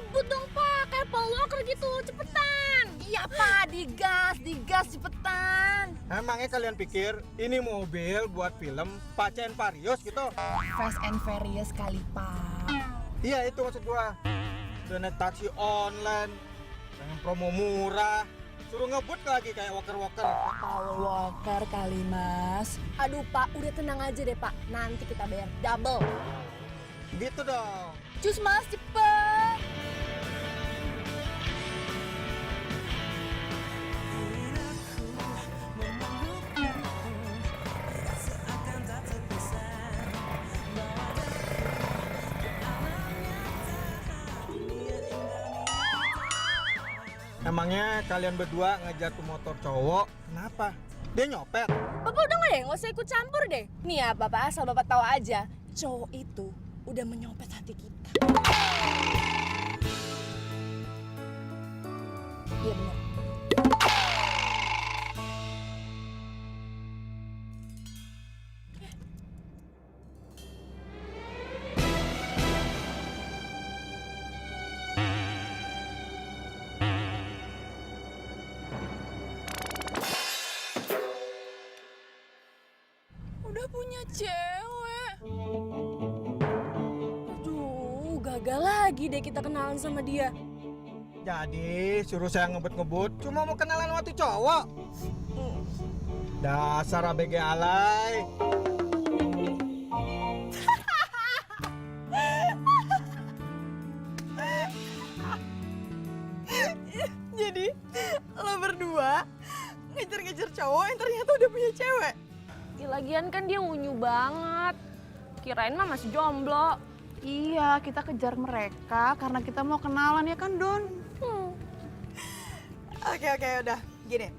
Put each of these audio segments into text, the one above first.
ngebut dong Pak, kayak Paul Walker gitu, cepetan. Iya Pak, digas cepetan. Emangnya kalian pikir ini mobil buat film Pak Cen Parius gitu? Fast and Furious kali Pak. Iya itu maksud gua. Udah naik taksi online, dengan promo murah, suruh ngebut lagi kayak walker-walker. Paul Walker kali Mas. Aduh Pak, udah tenang aja deh Pak, nanti kita bayar double. Gitu dong. Cus Mas, cepet. Emangnya kalian berdua ngejar tuh motor cowok, kenapa? Dia nyopet. Bapak udah nggak usah ikut campur deh. Nih ya Bapak, asal Bapak tahu aja, cowok itu udah menyopet hati kita. Iya benar. Udah punya cewek. Aduh, gagal lagi deh kita kenalan sama dia. Jadi suruh saya ngebut-ngebut, cuma mau kenalan waktu cowok. Dasar ABG alay. Jadi lo berdua ngejar-ngejar cowok yang ternyata udah punya cewek. Ya, lagian kan dia unyu banget. Kirain mah masih jomblo. Iya, kita kejar mereka karena kita mau kenalan ya kan, Don? Oke, udah. Gini,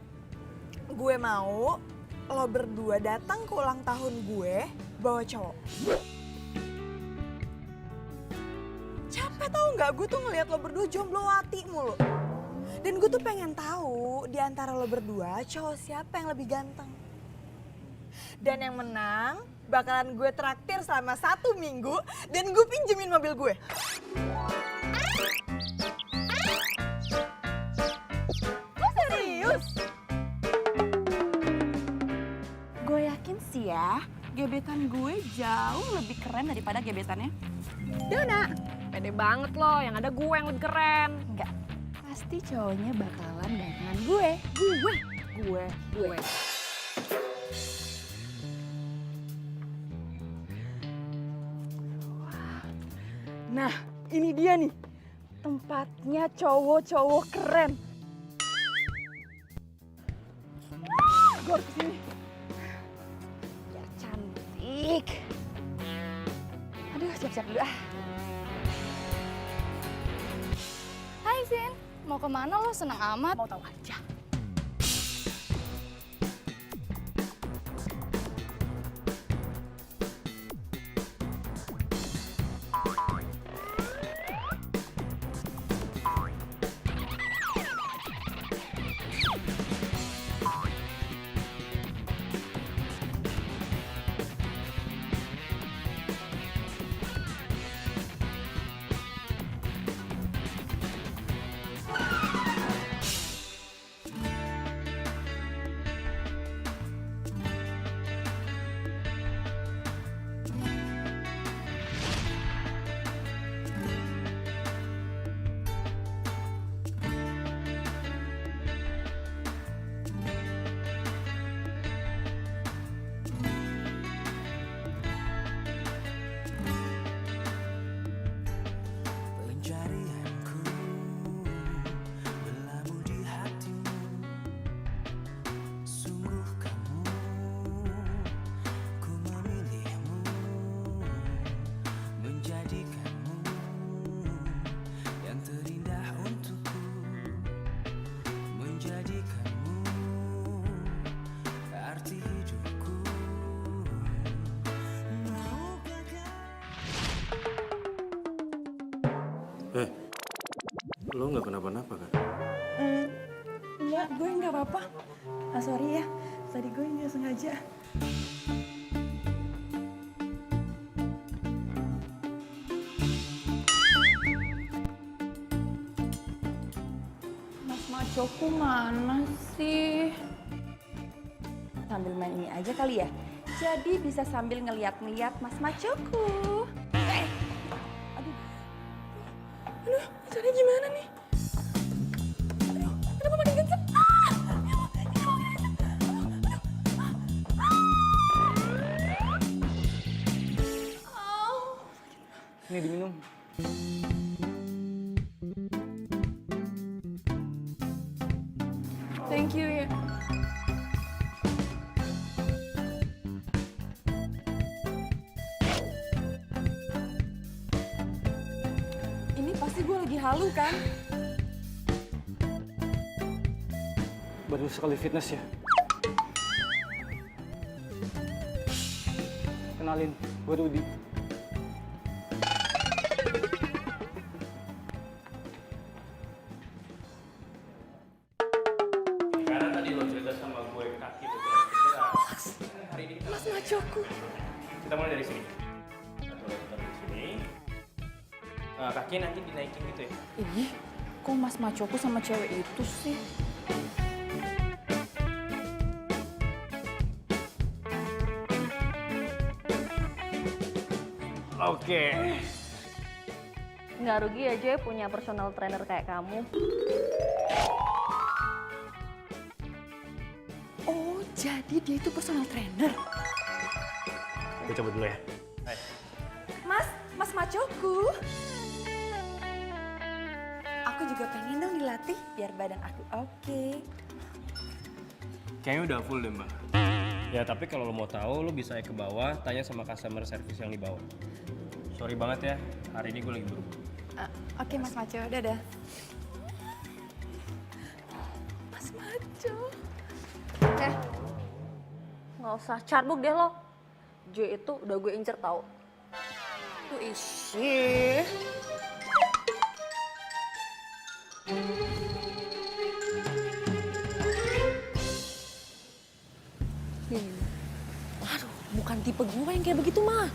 gue mau lo berdua datang ke ulang tahun gue bawa cowok. Capek tau nggak? Gue tuh ngeliat lo berdua jomblowati mulu. Dan gue tuh pengen tahu di antara lo berdua cowok siapa yang lebih ganteng. Dan yang menang bakalan gue traktir selama 1 minggu dan gue pinjemin mobil gue. Lo serius? Gue yakin sih ya, gebetan gue jauh lebih keren daripada gebetannya Dona. Pede banget loh, yang ada gue yang lebih keren. Enggak, pasti cowoknya bakalan gantengan gue. Gue. Nah, ini dia nih, tempatnya cowok-cowok keren. Gue harus kesini. Biar cantik. Aduh, siap-siap dulu ah. Hai Sin, mau kemana lo? Senang amat. Mau tahu aja. Lo nggak kenapa-napa kan? Enggak, gue nggak apa-apa. Ah, sorry ya, tadi gue nggak sengaja. Macoku mana sih? Sambil main ini aja kali ya. Jadi bisa sambil ngeliat-ngeliat Mas Macoku. Aduh, caranya gimana nih? Aduh, kenapa makin kenceng? Ini diminum. Thank you ya. Ini pasti gue lagi halu kan? Baru sekali fitness ya. Kenalin, gue Rudi. Karena tadi lo cerita sama gue kaki itu gerak. Hari ini kita Mas Macoku. kita mulai dari sini. Satu lagi taruh di sini. Kaki nanti dinaikin gitu ya. Ih, kok Mas Macoku sama cewek itu sih? Oke. Nggak rugi aja punya personal trainer kayak kamu. Oh, jadi dia itu personal trainer. Gue coba dulu ya. Mas Macoku. Aku juga pengen dong dilatih biar badan aku oke. Kayaknya udah full deh, Mbak. Ya, tapi kalau lo mau tahu, lo bisa ke bawah, tanya sama customer service yang di bawah. Sorry banget ya, hari ini gue lagi buru-buru. Oke Mas Maco, dadah. Mas Maco. Nggak usah carbuk deh lo. J itu udah gue incer tau. Tuh isi. Aduh, bukan tipe gue yang kayak begitu mah.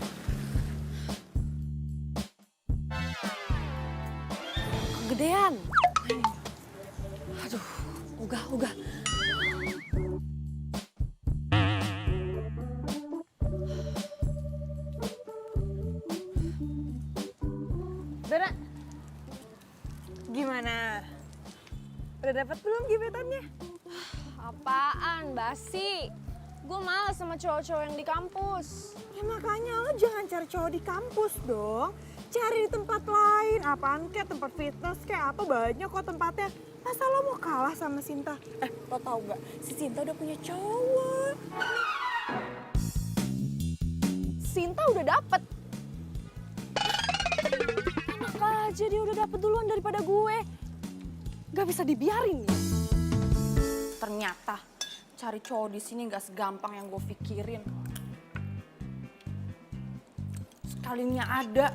Kegedean. Aduh, ogah. Dana, gimana? Udah dapat belum gebetannya? Apaan, basi? Gue males sama cowok-cowok yang di kampus. Ya makanya lo jangan cari cowok di kampus dong. Cari di tempat lain, apaan kayak tempat fitness kayak apa banyak kok tempatnya. Masa lo mau kalah sama Sinta? Lo tau gak? Si Sinta udah punya cowok. Sinta udah dapet. Enak aja dia udah dapet duluan daripada gue. Gak bisa dibiarin ya. Ternyata cari cowok di sini nggak segampang yang gue pikirin. Sekalinya ada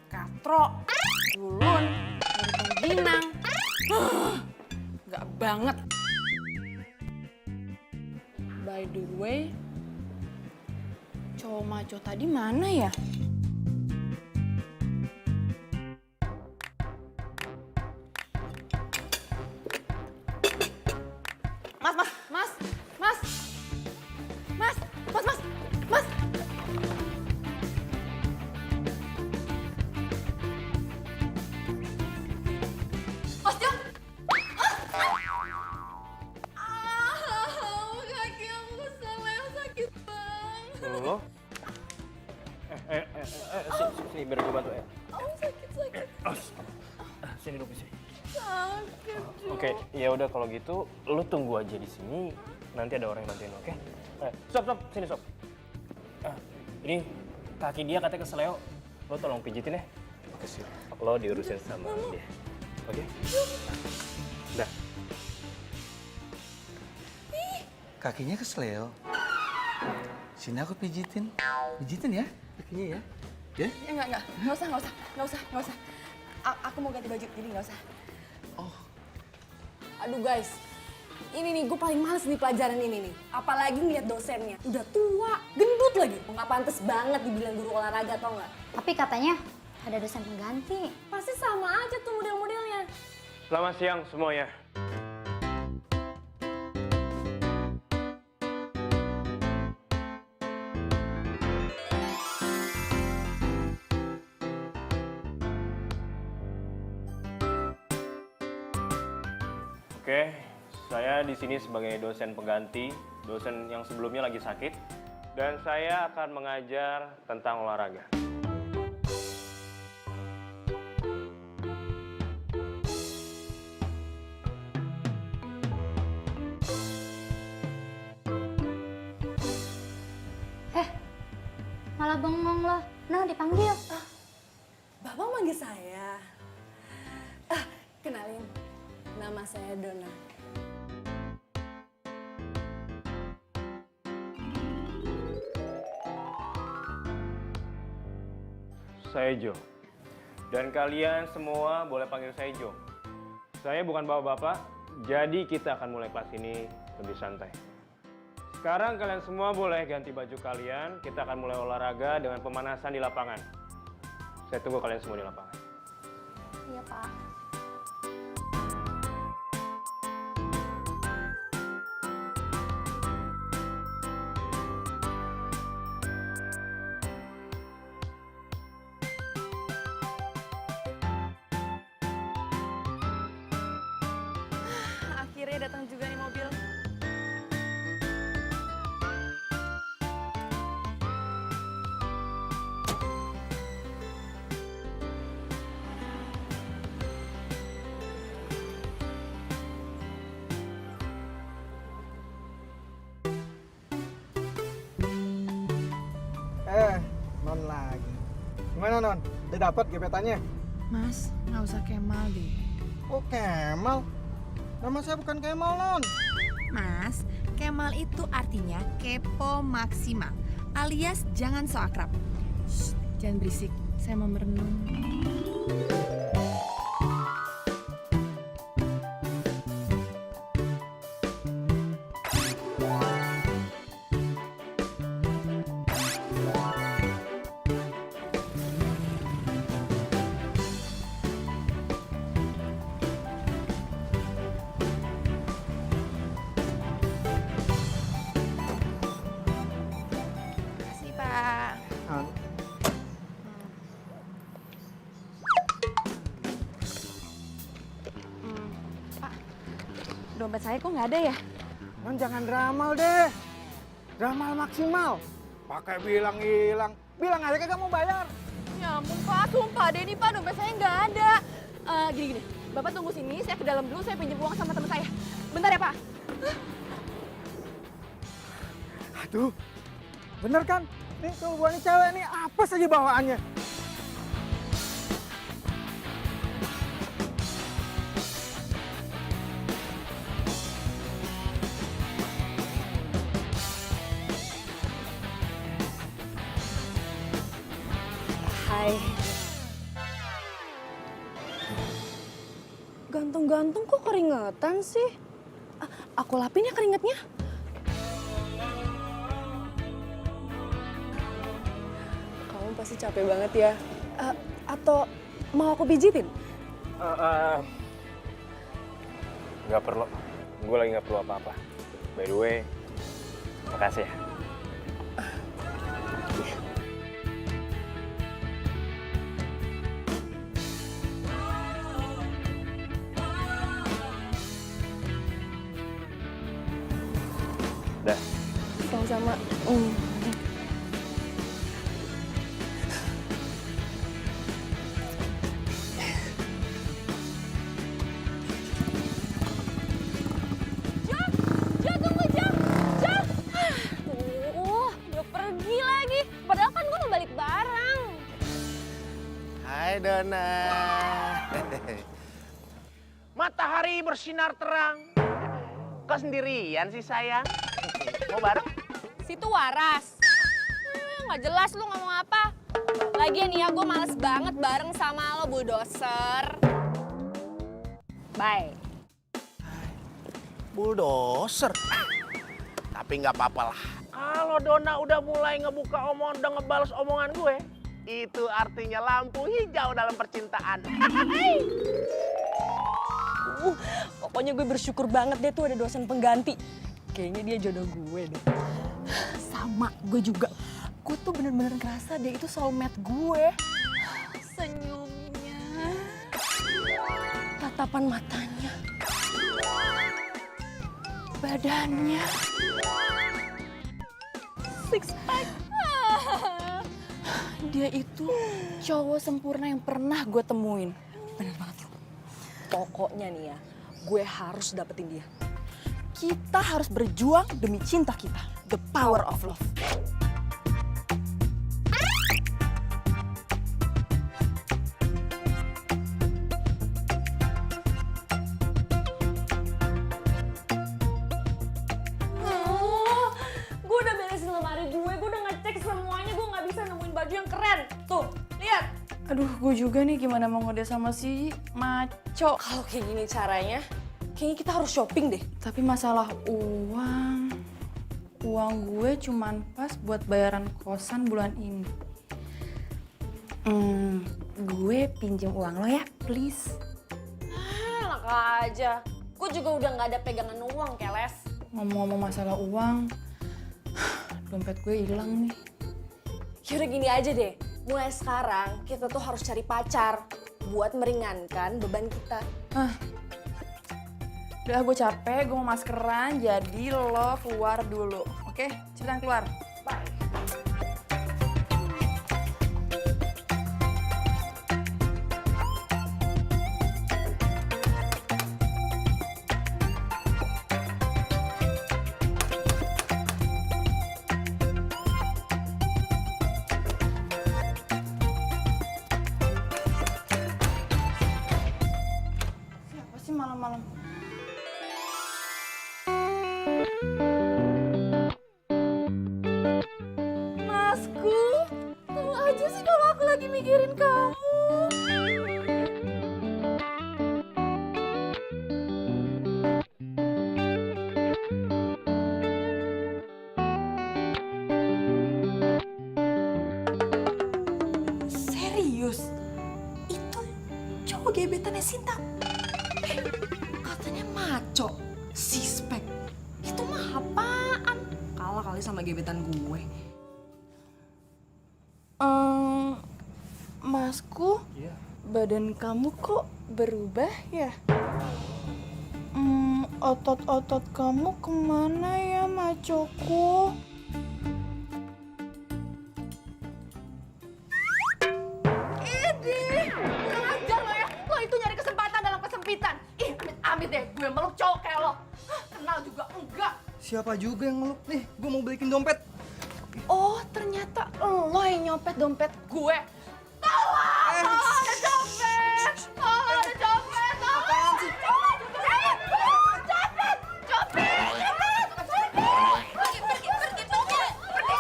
katro, dulun, ginang. Nggak banget. By the way, cowok maco tadi mana ya? Mas. Mas Jo. Kaki aku yang sakit banget. Lo? Sini biar gue bantu ya. Sakit. Sini dulu sini. Sakit. Oke, ya udah kalau gitu, lo tunggu aja di sini. Nanti ada orang yang bantuin, oke? Stop, sini stop. Ini kaki dia katanya keseleo. Lo tolong pijitin ya. Oke sih. Lo diurusin sama dia. Oke? Dah. Kakinya kesleo. Sini aku pijitin. Pijitin ya kakinya ya. Ya? Ya nggak usah. Aku mau ganti baju, jadi nggak usah. Aduh guys, ini nih gue paling males nih pelajaran ini nih. Apalagi ngeliat dosennya, udah tua, gendut lagi. Nggak pantas banget dibilang guru olahraga, tau nggak? Tapi katanya ada dosen pengganti. Pasti sama aja tuh model-modelnya. Selamat siang semuanya. Oke, saya di sini sebagai dosen pengganti, dosen yang sebelumnya lagi sakit, dan saya akan mengajar tentang olahraga. Malah bengong loh. Nah, dipanggil. Bapak manggil saya. Kenalin, nama saya Donna. Saya Jo. Dan kalian semua boleh panggil saya Jo. Saya bukan bapak-bapak, jadi kita akan mulai kelas ini lebih santai. Sekarang kalian semua boleh ganti baju kalian, kita akan mulai olahraga dengan pemanasan di lapangan. Saya tunggu kalian semua di lapangan. Iya, Pak. Akhirnya datang juga nih mobil. Non lagi. Gimana Non? Udah dapat gebetannya? Mas, nggak usah Kemal deh. Oh Kemal? Nama saya bukan Kemal Non. Mas, Kemal itu artinya kepo maksimal, alias jangan so akrab. Shh, jangan berisik, saya mau merenung. Makasih, Pak. Ah, Dompet saya kok nggak ada ya? Non jangan ramal deh. Ramal maksimal. Pakai bilang hilang. Bilang aja kagak mau bayar. Ya ampun Pak, sumpah deh nih Pak, dompet saya nggak ada. Gini, Bapak tunggu sini, saya ke dalam dulu, saya pinjam uang sama teman saya. Bentar ya Pak. Aduh, bener kan? Nih kalau gua nih cewek nih apa saja bawaannya. Hai. Ganteng-ganteng kok keringetan sih? Aku lapin ya keringetnya. Kamu pasti capek banget ya. Atau mau aku pijitin? Nggak perlu, gue lagi nggak perlu apa-apa. By the way, makasih ya. Dah. Sama-sama. Udah pergi lagi. Padahal kan gue mau balik barang. Hai Donna. Matahari bersinar terang. Kok sendirian sih sayang? Mau bareng? Situ waras. Nggak jelas lu ngomong apa. Lagian ya gue males banget bareng sama lo bulldozer. Bye. Bulldozer. Tapi nggak apa-apa lah. Kalau Donna udah mulai ngebuka omongan, udah ngebales omongan gue, itu artinya lampu hijau dalam percintaan. Pokoknya gue bersyukur banget deh tuh ada dosen pengganti. Kayaknya dia jodoh gue deh. Sama, gue juga. Gue tuh bener-bener ngerasa dia itu soulmate gue. Senyumnya, tatapan matanya. badannya. Six pack. Dia itu cowok sempurna yang pernah gue temuin. Bener banget lo. Pokoknya nih ya, gue harus dapetin dia. Kita harus berjuang demi cinta kita. The power of love. Gue udah beresin lemari gue udah ngecek semuanya, gue nggak bisa nemuin baju yang keren. Tuh, lihat. Aduh, gue juga nih gimana mau ngode sama si maco. Kalau kayak gini caranya, kayaknya kita harus shopping deh. Tapi masalah uang gue cuman pas buat bayaran kosan bulan ini. Gue pinjem uang lo ya, please. Enak aja. Gue juga udah nggak ada pegangan uang, Keles. Ngomong-ngomong masalah uang, dompet gue hilang nih. Yaudah gini aja deh, mulai sekarang kita tuh harus cari pacar buat meringankan beban kita. Udah gue capek, gue mau maskeran, jadi lo keluar dulu. Oke, cepetan keluar. Bye. Siapa sih malam-malam? Masku, tahu aja sih kalau aku lagi mikirin kamu. Serius? Itu cowok gebetannya Sinta. Katanya maco, sispek. Itu mah apaan? Kalah kali sama gebetan gue. Masku, badan kamu kok berubah ya? Otot-otot kamu kemana ya, macoku? Idih, kurang ajar lo ya. Lo itu nyari kesempatan dalam kesempitan. Ih, amit-amit deh gue meluk cowok kayak lo. Hah, kenal juga enggak. Siapa juga yang ngeluk nih? Gue mau balikin dompet. Oh, ternyata lo yang nyopet dompet gue. Tolong! Tolong ada copet! Tolong ada copet! Tolong! Copet! Pergi!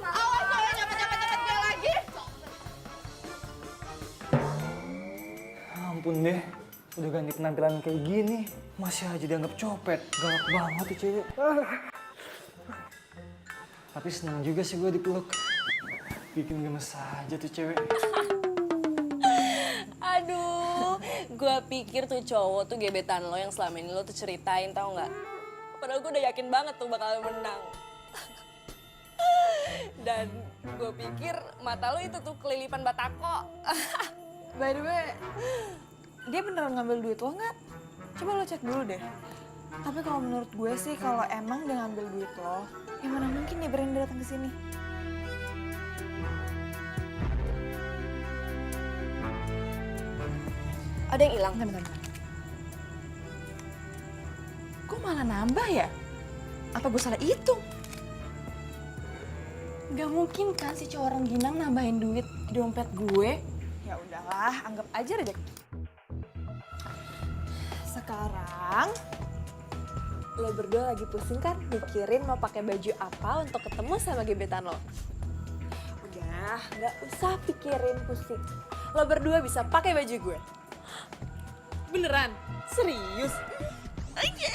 Awas lo nyopet gue lagi! Ampun deh, udah ganti penampilan kayak gini, masih aja dianggap copet. Galak banget tuh cewek. Tapi senang juga sih gue dipeluk. Bikin gemes aja tuh cewek. Aduh, gue pikir tuh cowok tuh gebetan lo yang selama ini lo tuh ceritain, tau nggak? Padahal gue udah yakin banget tuh bakal menang. Dan gue pikir mata lo itu tuh kelilipan batako. By the way, dia beneran ngambil duit lo nggak? Coba lo cek dulu deh. Tapi kalau menurut gue sih, kalau emang dia ngambil duit lo, ya mana mungkin dia berani datang ke sini. Ada yang hilang. Bentar. Kok malah nambah ya? Apa gue salah hitung? Gak mungkin kan si cowok orang Ginang nambahin duit di dompet gue. Ya udahlah, anggap aja rezeki. Sekarang lo berdua lagi pusing kan mikirin mau pakai baju apa untuk ketemu sama gebetan lo. Udah, nggak usah pikirin pusing. Lo berdua bisa pakai baju gue. Beneran? Serius? Thank you.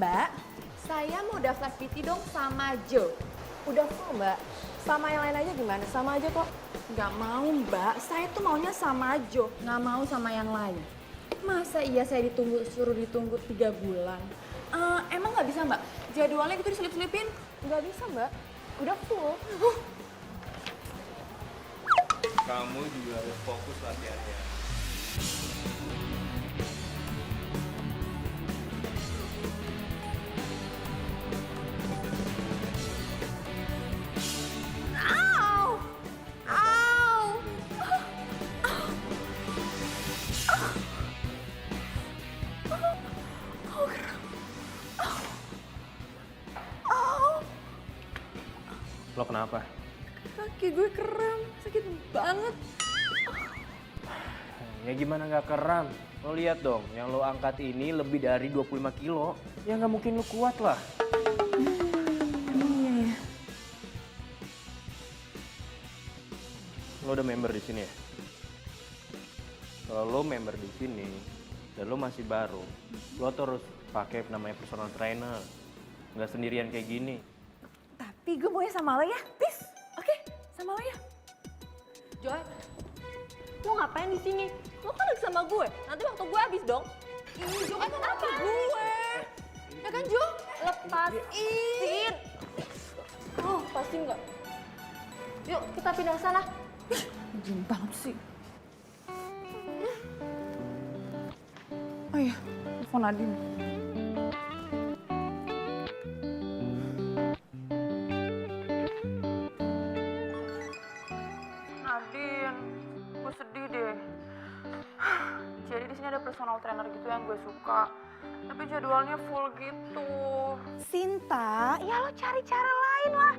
Mbak, saya mau daftar PT dong sama Joe. Udah full mbak, sama yang lain aja gimana? Sama aja kok. Nggak mau mbak, saya tuh maunya sama Jo, nggak mau sama yang lain. Masa iya saya suruh ditunggu 3 bulan? Emang nggak bisa mbak? Jadwalnya gitu diselip-selipin? Nggak bisa mbak, udah full. Kamu juga harus fokus latihannya. Lo kenapa? Kaki gue kram, sakit banget. Ya gimana nggak kram? Lo lihat dong, yang lo angkat ini lebih dari 25 kilo. Ya nggak mungkin lo kuat lah. Iya ya. Lo udah member di sini ya? Kalau lo member di sini dan lo masih baru, lo terus pakai namanya personal trainer. Nggak sendirian kayak gini. Tapi gue maunya sama lo ya, please. Oke, sama lo ya. Joy, lo ngapain di sini? Lo kan lagi sama gue. Nanti waktu gue habis dong. Ini Jo kan apa? Gue. Ya kan Jo? Lepasin. Oh, pasti enggak. Yuk, kita pindah sana. Gini banget sih. Oh iya, telepon Nadine. Nadine, gue sedih deh. Jadi di sini ada personal trainer gitu yang gue suka. Tapi jadwalnya full gitu. Sinta, ya lo cari cara lain lah.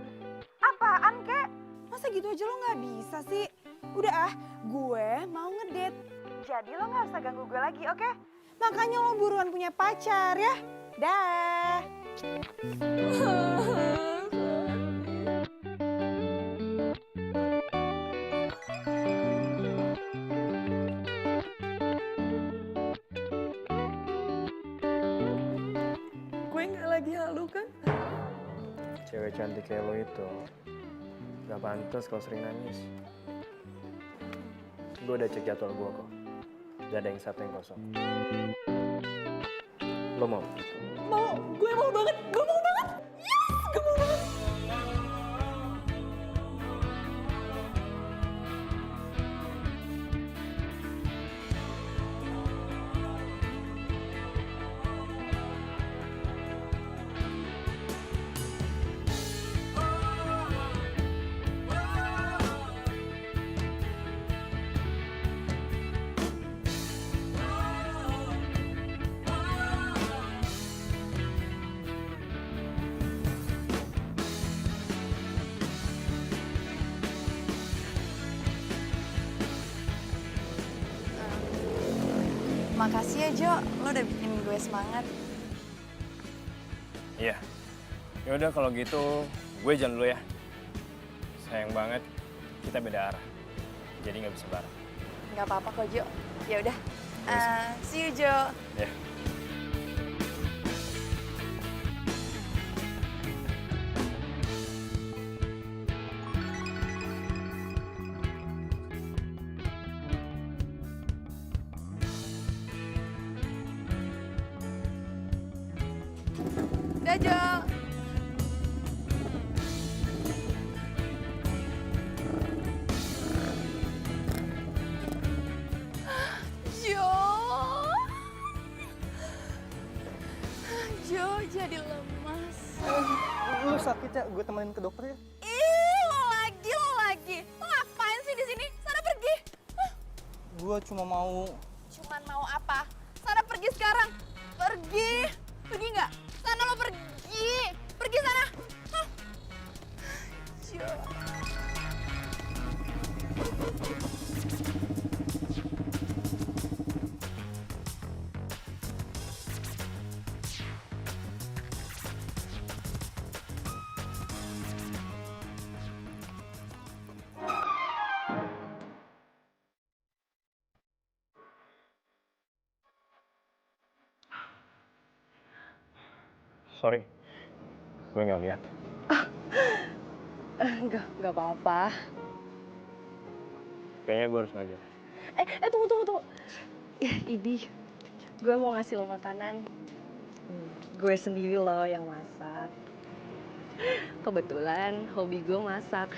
Apaan kek? Masa gitu aja lo nggak bisa sih? Udah gue mau ngedate. Jadi lo nggak usah ganggu gue lagi, oke? Makanya lo buruan punya pacar ya. Dah. Gue nggak lagi halu kan? Cewek cantik kayak lo itu gak pantas kalau sering nangis. Gue udah cek jadwal gue kok. Gak ada yang satu yang kosong. Lo mau? Mau, gue mau banget, gue mau banget. Yes, gue mau banget. Makasih ya Jo, lo udah bikin gue semangat. Iya. Ya udah kalau gitu gue jalan dulu ya. Sayang banget kita beda arah. Jadi nggak bisa bareng. Nggak apa-apa kok Jo. Ya udah. See you Jo. Ya. Dah Jo. Jo. Jo jadi lemas. Lu sakit ya? Gue temenin ke dokter ya. Lo lagi. Lo ngapain sih di sini? Sana pergi. Gue cuma mau... Cuman mau apa? Sana pergi sekarang. Pergi. Pergi nggak? Sana lo pergi. Pergi sana. Hah? Jo. Sorry, gue nggak lihat. Enggak apa-apa. Kayaknya gue harus ngajar. Tunggu. Ini, gue mau ngasih lo makanan. Gue sendiri loh yang masak. Kebetulan hobi gue masak.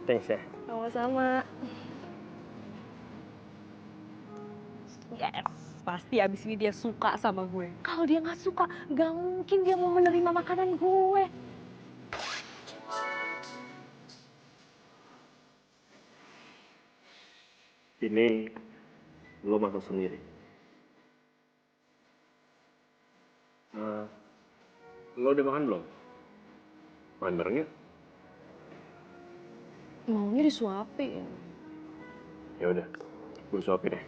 Thanks ya. Sama-sama. Yes, pasti abis ini dia suka sama gue. Kalau dia nggak suka, nggak mungkin dia mau menerima makanan gue. Ini lo masak sendiri. Lo udah makan belum? Makan bareng yuk. Maunya disuapin. Ya udah, gue suapin deh.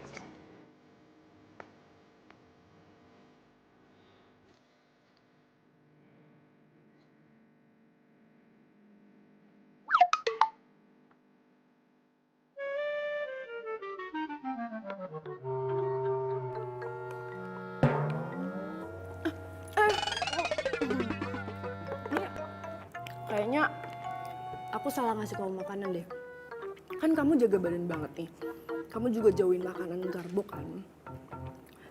Kayaknya aku salah ngasih kamu makanan deh. Kan kamu jaga badan banget nih. Kamu juga jauhin makanan karbo kan.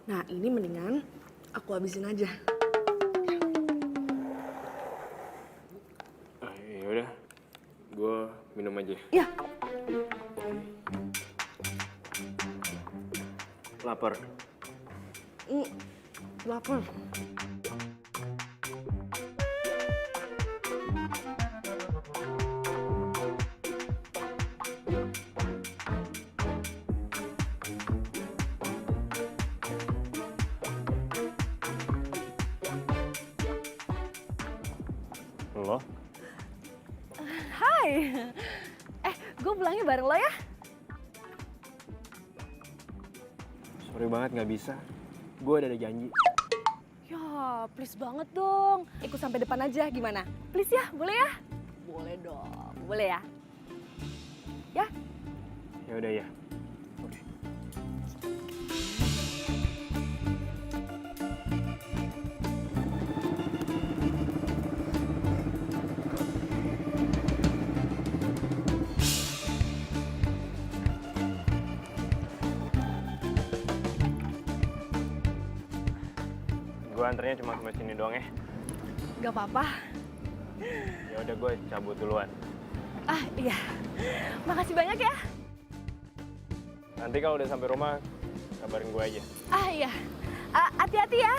Nah ini mendingan aku habisin aja. Ya udah, gue minum aja. Ya. Lapar. Lapar. Lo? Hai. Gue pulangnya bareng lo ya. Sorry banget nggak bisa. Gue ada janji. Ya, please banget dong. Ikut sampai depan aja gimana? Please ya, boleh ya? Boleh dong. Boleh ya? Ya? Ya udah ya. Oke. Gue anternya cuma sampai sini doang ya. Gak apa-apa. Ya udah gue cabut duluan. Ah, iya. Makasih banyak ya. Nanti kalau udah sampai rumah kabarin gue aja. Ah, iya. Hati-hati ya.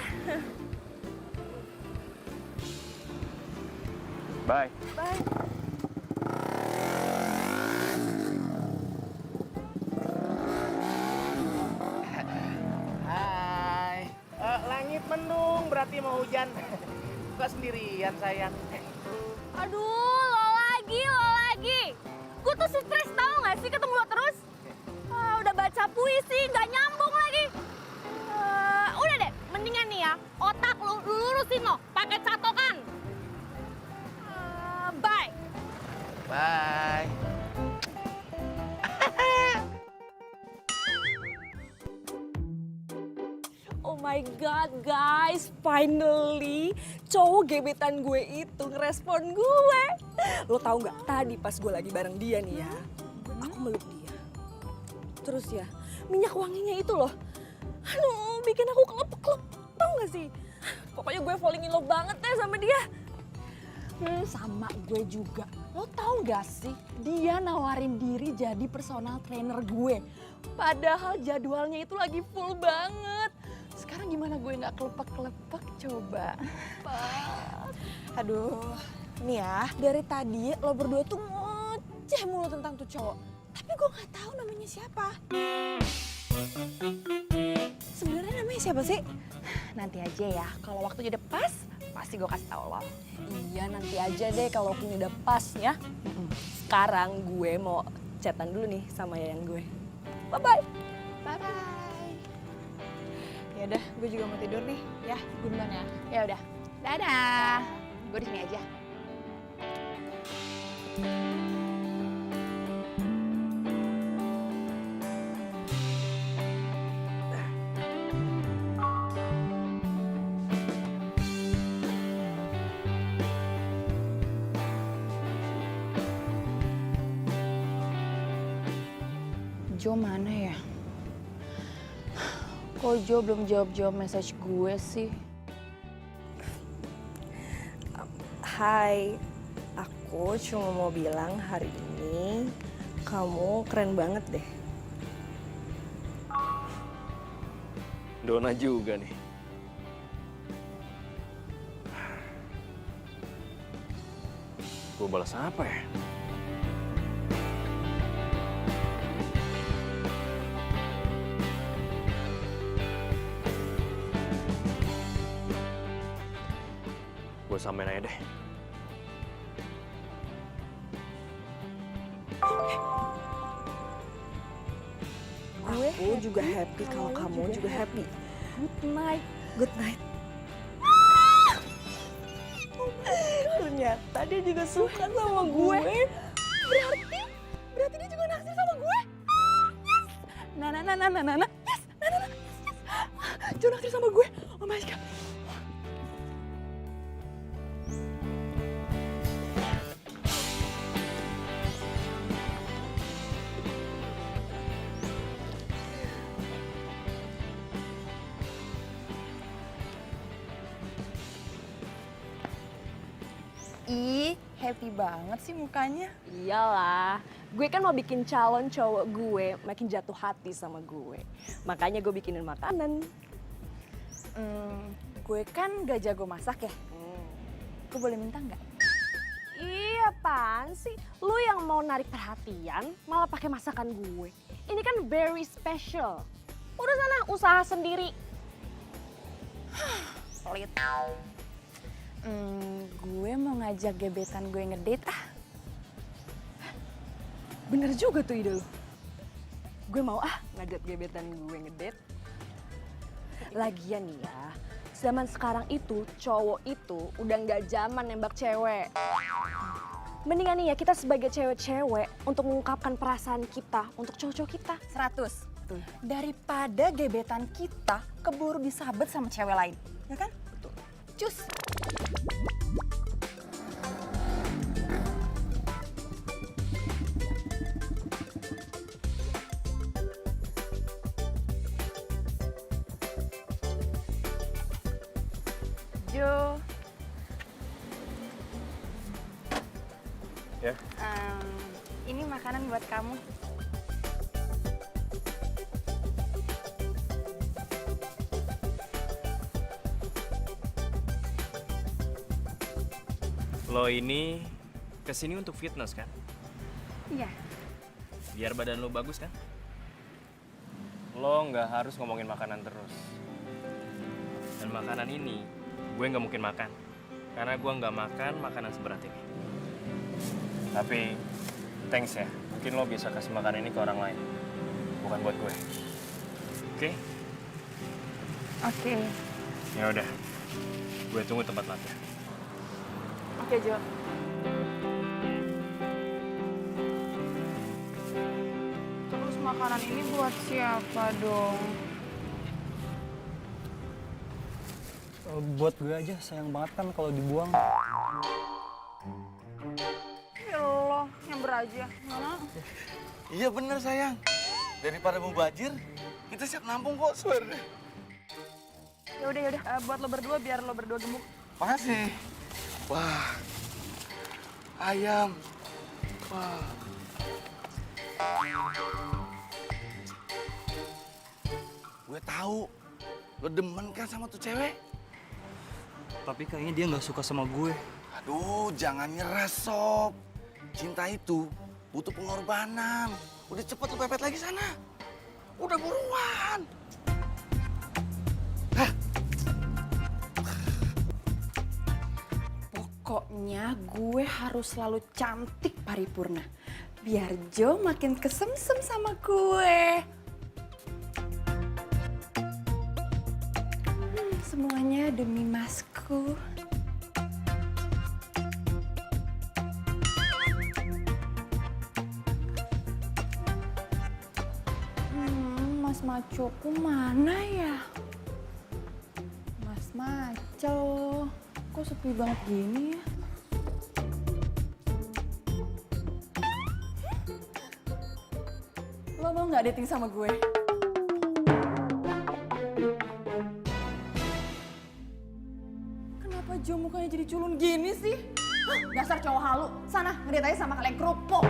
Bye. Bye. Hai. Langit mendung berarti mau hujan. Kok sendirian sayang? Aduh, lo lagi. Gue tuh stres tau gak sih ketemu lo terus? Udah baca puisi, nggak nyambung lagi. Udah deh, mendingan nih ya, otak lu lurusin lo, pakai catokan. Bye. Bye. Oh my god, guys. Finally, cowok gebetan gue itu ngerespon gue. Lo tau gak, tadi pas gue lagi bareng dia nih ya, aku meluk dia. Terus ya, minyak wanginya itu loh. Aduh, bikin aku kelepek-kelepek. Tau gak sih? Pokoknya gue falling in love banget deh sama dia. Sama gue juga. Lo tau gak sih, dia nawarin diri jadi personal trainer gue. Padahal jadwalnya itu lagi full banget. Sekarang gimana gue gak kelepek-kelepek coba? Aduh, nih ya, dari tadi lo berdua tuh ngoceh mulu tentang tuh cowok. Tapi gue nggak tahu namanya siapa. Sebenarnya namanya siapa sih? Nanti aja ya, kalau waktunya udah pas, pasti gue kasih tau lo. Iya, nanti aja deh kalau waktunya udah pas ya. Sekarang gue mau chatan dulu nih sama yayan gue. Bye-bye. Bye-bye. Ya udah, gue juga mau tidur nih. Ya, gue duluan ya. Ya udah, dadah. Gue di sini aja. Jo mana ya? Kok Jo belum jawab-jawab message gue sih? Hai, aku cuma mau bilang hari ini kamu keren banget deh. Dona juga nih. Gue balas apa ya? Gue samain aja deh. Aku juga happy kalau kamu juga happy. Good night. Good night. Ternyata dia juga suka sama gue. Berarti dia juga naksir sama gue. Yes. Nah. Yes. Nah. Jo naksir sama gue. Oh my God. Ih, happy banget sih mukanya. Iyalah, gue kan mau bikin calon cowok gue makin jatuh hati sama gue. Makanya gue bikinin makanan. Gue kan gak jago masak ya. Gue boleh minta nggak? Iya, apaan sih? Lu yang mau narik perhatian malah pakai masakan gue. Ini kan very special. Udah sana usaha sendiri. Pelit. Gue mau ngajak gebetan gue ngedate ah. Bener juga tuh ide lu. Gue mau ngajak gebetan gue ngedate. Lagian nih ya, zaman sekarang itu cowok itu udah nggak zaman nembak cewek. Mendingan nih ya kita sebagai cewek-cewek untuk mengungkapkan perasaan kita untuk cowok-cowok kita. 100. Daripada gebetan kita keburu disabet sama cewek lain. Ya kan? Betul. Cus. Jo. Ya. Ini makanan buat kamu. Lo ini kesini untuk fitness kan? Iya. Biar badan lo bagus kan? Lo nggak harus ngomongin makanan terus. Dan makanan ini gue nggak mungkin makan. Karena gue nggak makan makanan seberat ini. Tapi thanks ya, mungkin lo bisa kasih makanan ini ke orang lain. Bukan buat gue. Oke? Oke. Ya udah. Gue tunggu tempat latihan. Oke, Jo. Terus makanan ini buat siapa dong? Buat gue aja, sayang banget kan kalau dibuang. Ya Allah, nyamber aja. Mana? Iya bener sayang. Daripada mubazir, kita siap nampung kok, swear deh. Yaudah. Buat lo berdua biar lo berdua gemuk. Makasih. Wah, ayam. Wah. Gue tahu, lo demen kan sama tuh cewek? Tapi kayaknya dia nggak suka sama gue. Aduh, jangan nyerah, Sob. Cinta itu butuh pengorbanan. Udah cepet lo pepet lagi sana. Udah buruan. Pokoknya gue harus selalu cantik paripurna. Biar Jo makin kesemsem sama gue. Semuanya demi Masku. Mas Macoku mana ya? Mas Maco, kok sepi banget gini ya? Lo mau nggak dating sama gue? Kenapa Jo mukanya jadi culun gini sih? Hah, dasar cowok halu. Sana, ngedate aja sama kalian kerupuk.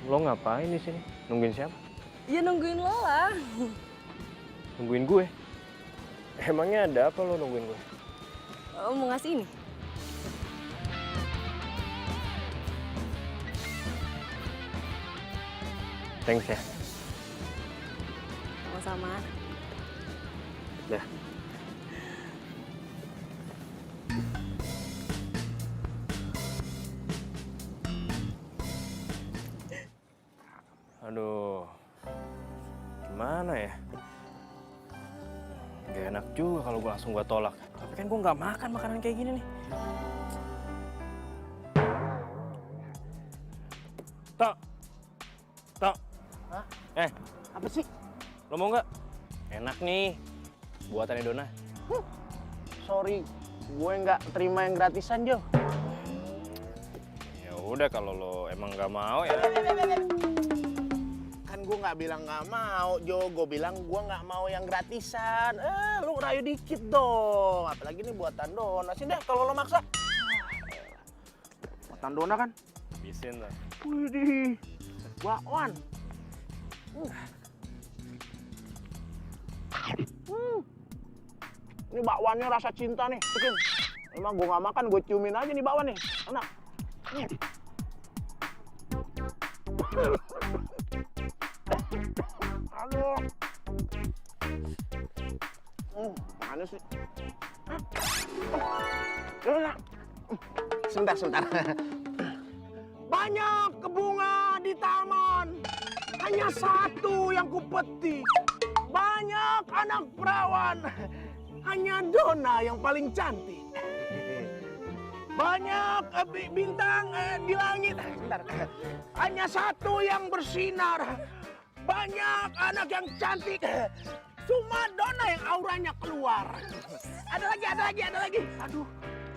Lo ngapain di sini? Nungguin siapa? Ya nungguin lo lah. Nungguin gue? Emangnya ada apa lo nungguin gue? Mau ngasih ini? Thanks ya. Sama-sama. Dah. Aduh, gimana ya? Gak enak juga kalau gue langsung tolak. Tapi kan gue nggak makan makanan kayak gini nih. Tok, Tok. Hah? Apa sih? Lo mau nggak? Enak nih, buatannya Dona. Sorry, gue nggak terima yang gratisan, Jo. Ya udah kalau lo emang nggak mau ya. Kan gue nggak bilang nggak mau, Jo. Gue bilang gue nggak mau yang gratisan. Lu rayu dikit dong. Apalagi ini buatan Dona. Sini deh kalau lo maksa. Buatan Dona kan? Habisin lah. Widih, bakwan. Ini bakwannya rasa cinta nih. Bikin. Emang gue nggak makan, gue ciumin aja nih bakwan nih. Enak. Aduh. Mana sih? Sebentar. Banyak bunga di taman, hanya satu yang kupetik. Banyak anak perawan, hanya Dona yang paling cantik. Banyak bintang di langit, sebentar. Hanya satu yang bersinar. Banyak anak yang cantik, cuma Dona yang auranya keluar. Ada lagi. Aduh,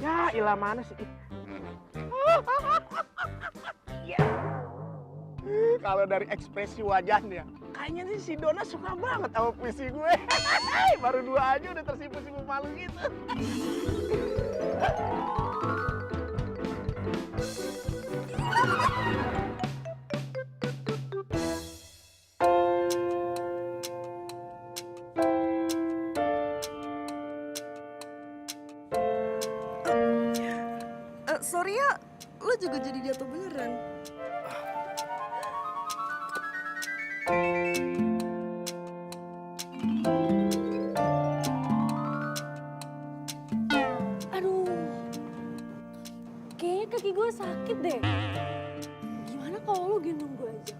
ya ilah mana sih? Ya. Kalau dari ekspresi wajahnya, kayaknya nih si Dona suka banget sama puisi gue. Baru 2 aja udah tersipu-sipu malu gitu. Sorry ya, lo juga jadi jatuh beneran. Aduh, kayaknya kaki gue sakit deh. Gimana kalau lo gendong gue aja?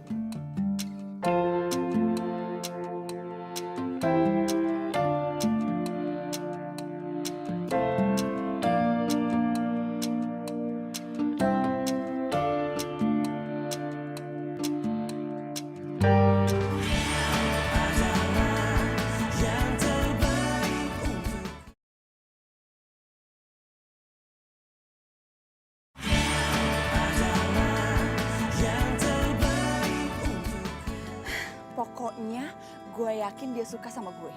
Pokoknya gue yakin dia suka sama gue.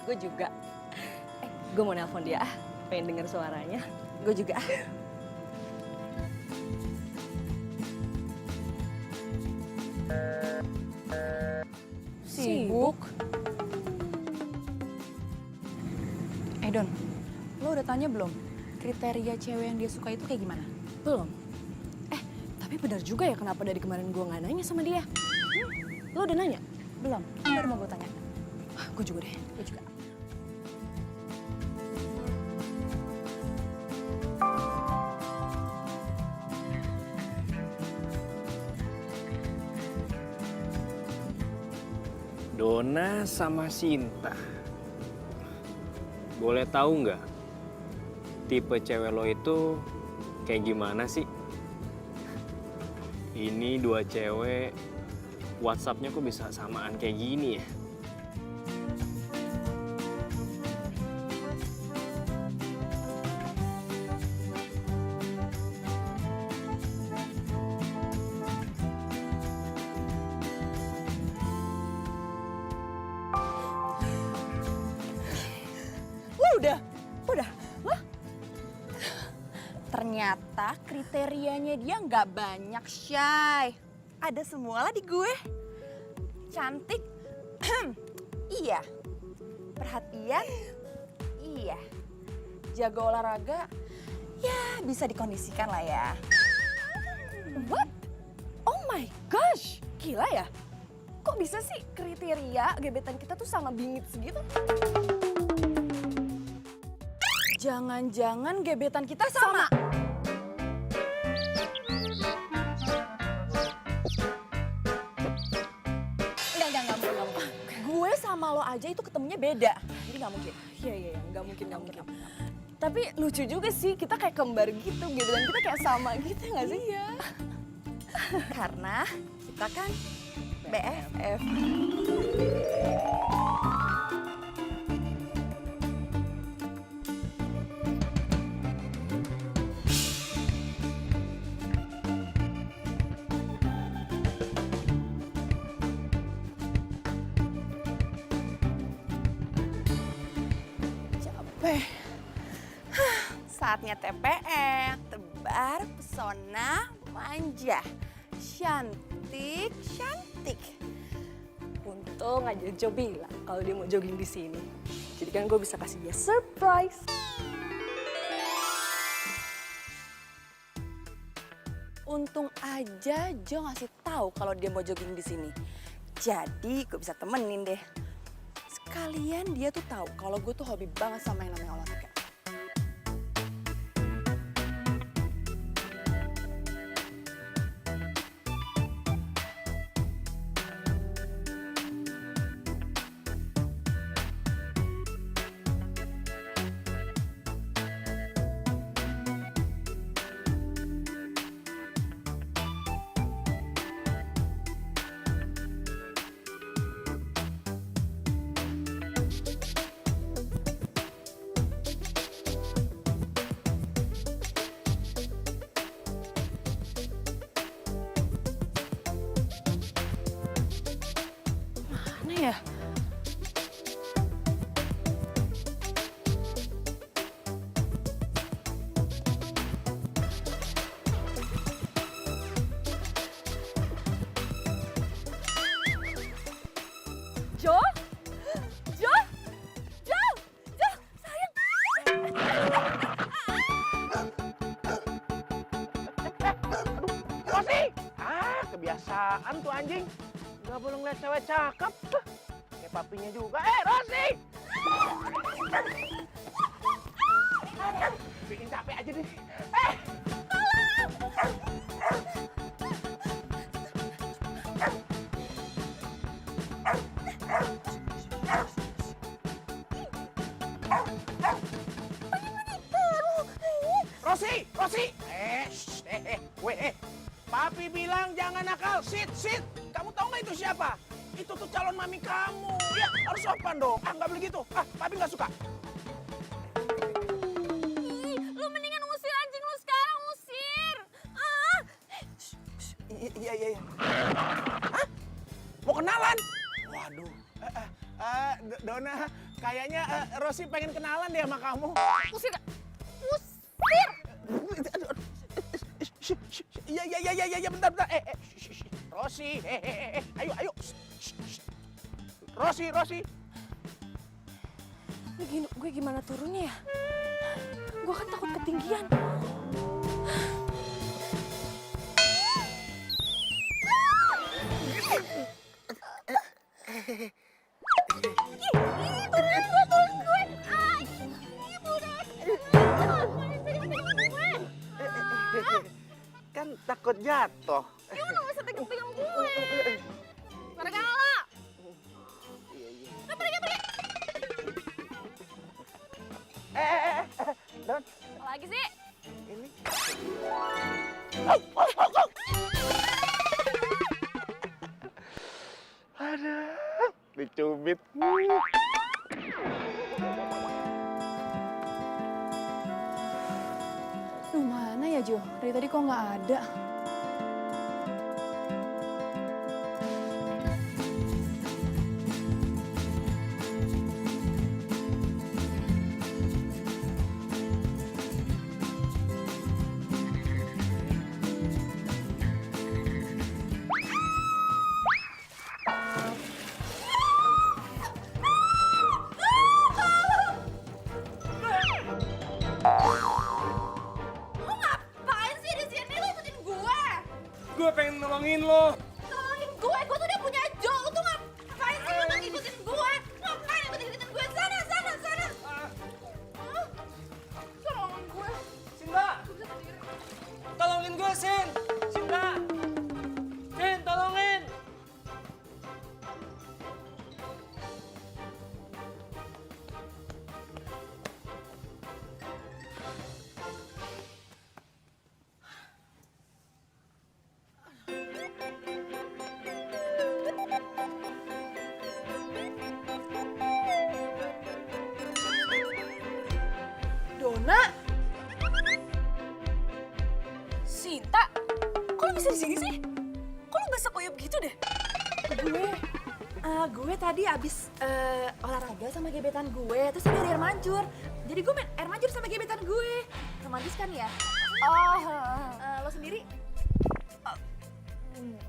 Gue juga. Gue mau nelpon dia, pengen denger suaranya. Gue juga. Sibuk. Don, lo udah tanya belum? Kriteria cewek yang dia suka itu kayak gimana? Belum. Tapi benar juga ya kenapa dari kemarin gue nggak nanya sama dia. Lo udah nanya? Belum, baru mau gue tanya. Gue juga deh. Gue juga. Dona sama Sinta. Boleh tahu nggak tipe cewek lo itu kayak gimana sih? Ini dua cewek, WhatsApp-nya kok bisa samaan kayak gini ya? Udah. Wah. Ternyata kriterianya dia nggak banyak, Shay. Ada semua lah di gue. Cantik, iya. Perhatian, iya. Jago olahraga, ya bisa dikondisikan lah ya. What? Oh my gosh, gila ya? Kok bisa sih kriteria gebetan kita tuh sama bingit segitu? Jangan-jangan gebetan kita sama. Enggak mungkin. Gue sama lo aja itu ketemunya beda. Jadi nggak mungkin. Iya, nggak mungkin. Tapi lucu juga sih, kita kayak kembar gitu, gebetan kita kayak sama gitu nggak sih? Iya. Karena kita kan BFF. Saatnya TPM, tebar pesona manja. Cantik. Untung aja Jo bilang kalau dia mau jogging di sini. Jadi kan gue bisa kasih dia surprise. Untung aja Jo ngasih tahu kalau dia mau jogging di sini. Jadi gue bisa temenin deh. Sekalian dia tuh tahu kalau gue tuh hobi banget sama yang namanya olahraga. Mana ya? Jo, sayang. Rosi! Kebiasaan tuh anjing. Gak boleh ngeliat cewek cakep. Kayak papinya juga. Rosi! Bikin capek aja deh. Rosi! Papi bilang jangan nakal. Sit. Kamu tahu nggak itu siapa? Itu tuh calon mami kamu. Ya, harus sopan dong. Nggak boleh gitu. Papi nggak suka. Lu mendingan usir anjing lu sekarang, usir. Iya. Hah? Mau kenalan? Waduh. Dona, kayaknya Rosi pengen kenalan deh sama kamu. Usir. Iya, bentar. Rosi, ayo. Rosi. Gue gimana turunnya ya? Gue kan takut ketinggian. Kan takut jatuh. Ya udah gak usah pegang-pegang gue. Pada kalah. Pergi. Don, dicubit. Duh, mana ya Jo? Dari tadi kok nggak ada? Apaan sih di sini? Lu ikutin gue. Gue pengen nolongin lo. Tolongin gue tuh udah punya Jo. Lu tuh ngapain sih lu gak ngikutin gue? Ngapain ikutin gue? Sana. Hah? Tolongin gue. Sinta! Tolongin gue, Sin! Sinta! Sin, tolongin! Dona? Sinta? Kok lu bisa di sini sih? Kok lu basah kuyup gitu deh? Gue tadi abis olahraga sama gebetan gue, terus ada air mancur. Jadi gue main air mancur sama gebetan gue. Romantis kan ya? Lo sendiri?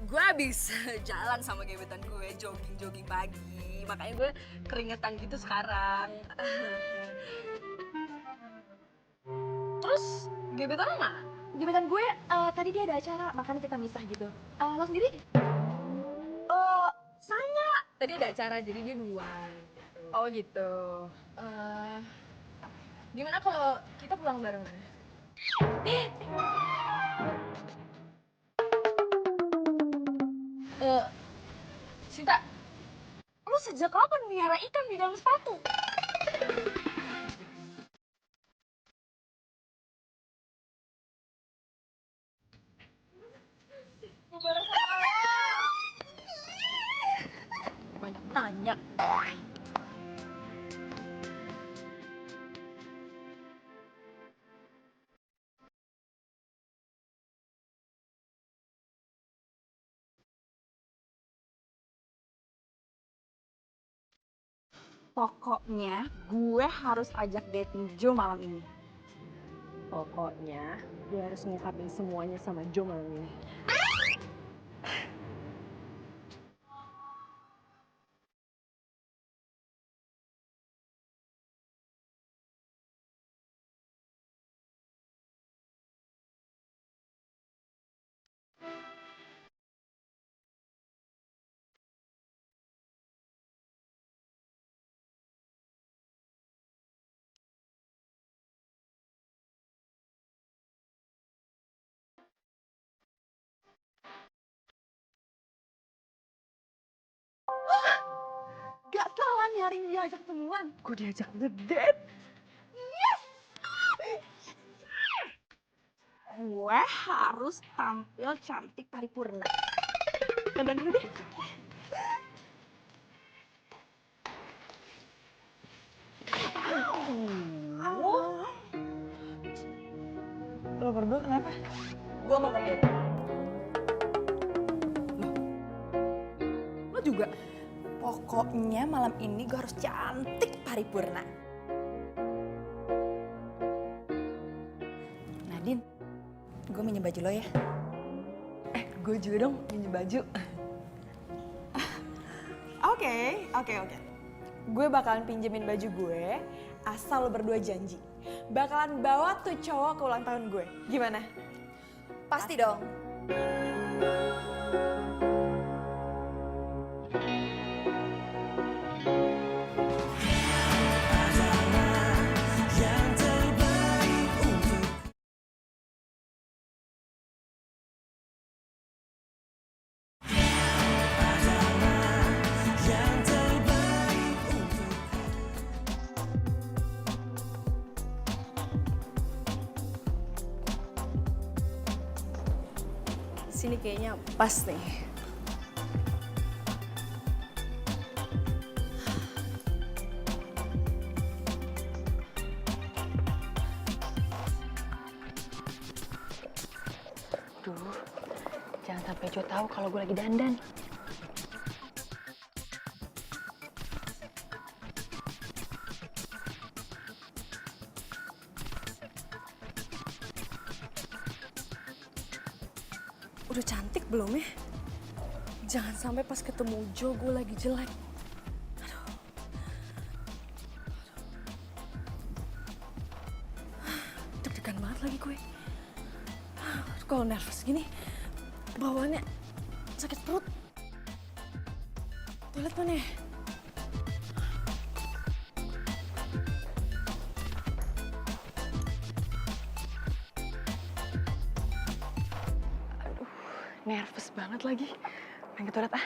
Gue abis jalan sama gebetan gue, jogging pagi. Makanya gue keringetan gitu sekarang. Terus gebetan lo mana? Gebetan gue tadi dia ada acara, makanya kita misah gitu. Lo sendiri? Sama. Tadi ada acara jadi dia duluan. Oh gitu. Gimana kalau kita pulang barengan? Sinta, lu sejak kapan melihara ikan di dalam sepatu? Banyak tanya. Pokoknya gue harus ajak dating Jo malam ini. Pokoknya gue harus ngungkapin semuanya sama Jo malam ini. Gak salah nih hari ini diajak temuan. Gue diajak ngedate. Gue harus tampil cantik paripurna. Dandan dulu deh. Lo berdua kenapa? Gue mau ngedate. Lo juga? Pokoknya malam ini gue harus cantik paripurna. Nadine, gue minjem baju lo ya. Gue juga dong minjem baju. Oke. Gue bakalan pinjemin baju gue, asal lo berdua janji. Bakalan bawa tuh cowok ke ulang tahun gue. Gimana? Pasti dong. Sini kayaknya pas nih. sampai Jo tahu kalau gue lagi dandan. Udah cantik belum ya? Jangan sampai pas ketemu Jo gue lagi jelek. Aduh. Deg-degan banget lagi gue. Kalau nervous gini, bawaannya sakit perut. Toilet mana ya? Nervous banget lagi. Pengen ke toilet ah.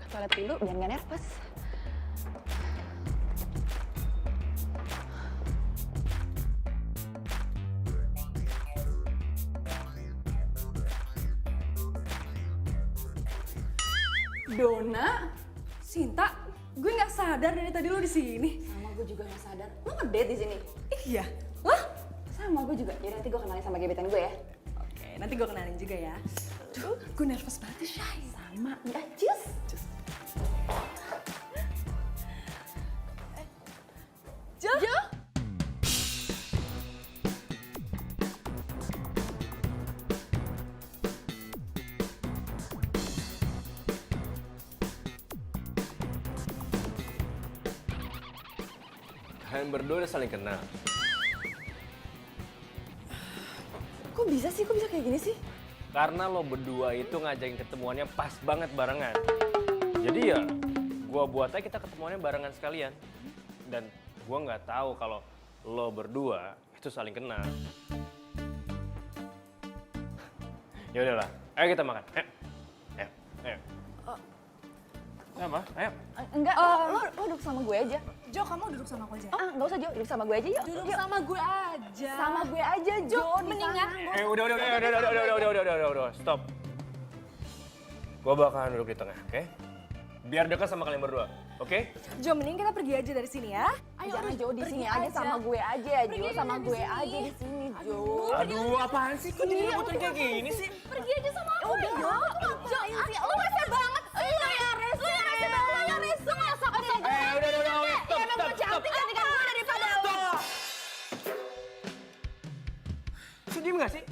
Ke toilet dulu biar nggak nervous. Dona, Sinta, gue nggak sadar dari tadi lo di sini. Sama gue juga nggak sadar. Lo ngedate di sini? Iya, lah. Sama gue juga. Jadi nanti gue kenalin sama gebetan gue ya. Oke, nanti gue kenalin juga ya. Aduh, gue nervous banget ya, Shay. Sama. Ya, cus. Jo? Jo? Kalian berdua udah saling kenal. Kok bisa sih? Kok bisa kayak gini sih? Karena lo berdua itu ngajakin ketemuannya pas banget barengan. Jadi ya, gua buat aja kita ketemuannya barengan sekalian. Dan gua nggak tahu kalau lo berdua itu saling kenal. Ya udahlah, ayo kita makan. Ayo, ayo, ayo. Apa? Ayo. Enggak, lo duduk sama gue aja. Jo, kamu duduk sama aku aja. Ah, nggak usah Jo, duduk sama gue aja yuk. Duduk Yuk. sama gue aja. Sama gue aja Jo, mendingan. Udah, stop. Gua bakalan duduk di tengah, oke? Biar dekat sama kalian berdua, oke? Jo, mending kita pergi aja dari sini ya. Jangan Jo di sini aja sama gue aja, Jo sama gue aja di sini Jo. Aduh, apaan sih? Kok jadi rebutan kayak gini sih? Pergi aja sama aku ya. Jo, lo rese banget. Lo ya rese. Lo ya rese. Masa kok sama gue? Udah, Emang gue cantik cantikan gue daripada lo. Sedih nggak sih?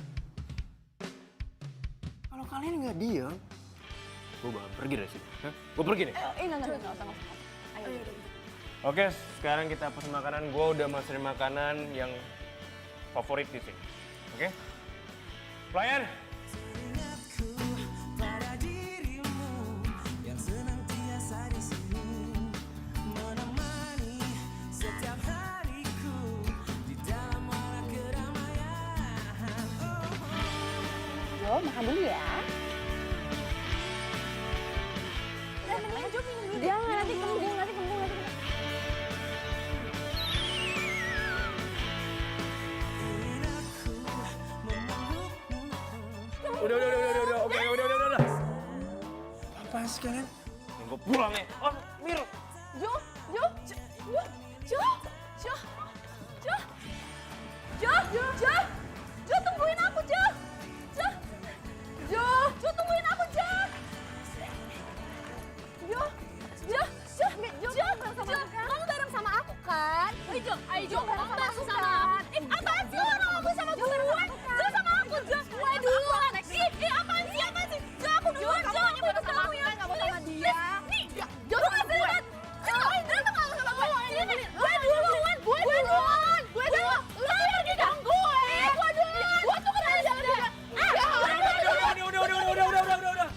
Kalau kalian nggak diem, gue bakal pergi dari sini. Gue pergi nih. Enggak usah. Ayo. Oke, sekarang kita pesen makanan. Gue udah masukin makanan yang favorit di sini. Oke? Pelayan! Jo, makan dulu ya. Jangan, nanti kembung. Udah. Oke, udah. Apaan sih kalian? Yang gue pulang nih. Oh, Mir. Jo, tungguin aku, Jo. Jo, tungguin aku, Jo. Kamu bareng sama aku kan? Ayo Jo, kamu bareng sama aku. Apaan sih lo sama gue sama gue? Jo sama aku, Jo. Waduh, apaan sih? Jo, aku duluan, Jo. Aku udah sama aku ya. Gak mau sama dia. Nih, Jo sama gue. Jo, lu mau sama gue. Gue duluan. Lu pergi dong gue. Gue tuh kenal jalan-jalan. Udah.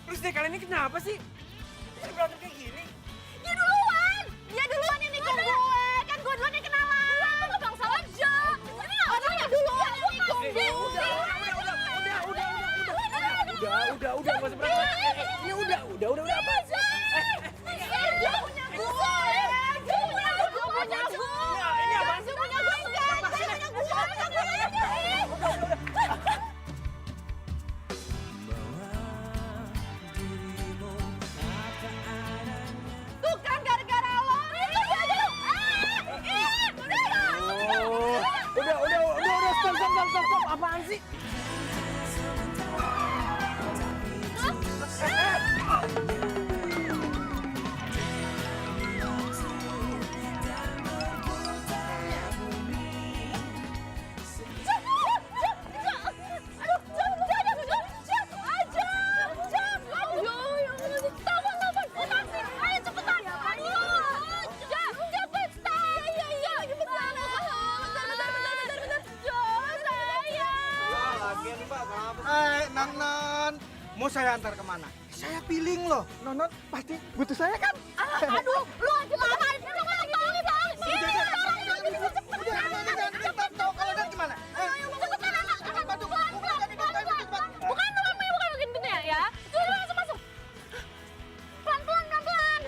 Please deh, kalian ini kenapa sih? Bisa berantem kayak gini? Dia duluan yang nikung gue. Kan gue duluan yang kenalan. Lu bang salah, Jo. Dia duluan yang nikung gue. Udah, masih berantem. Ya udah, apa? Jo punya gue. Jo punya gue. Ini apaan sih? Tuh kan gara-gara lo. Udah, stop. Apaan sih? Mau saya antar kemana? Saya feeling loh. Nonon pasti butuh saya kan? Aduh, lu aja ngapain? Lu kan tolongin dong. Kalau dan gimana? Bukan bukan pintunya ya. Coba masuk. Pelan-pelan.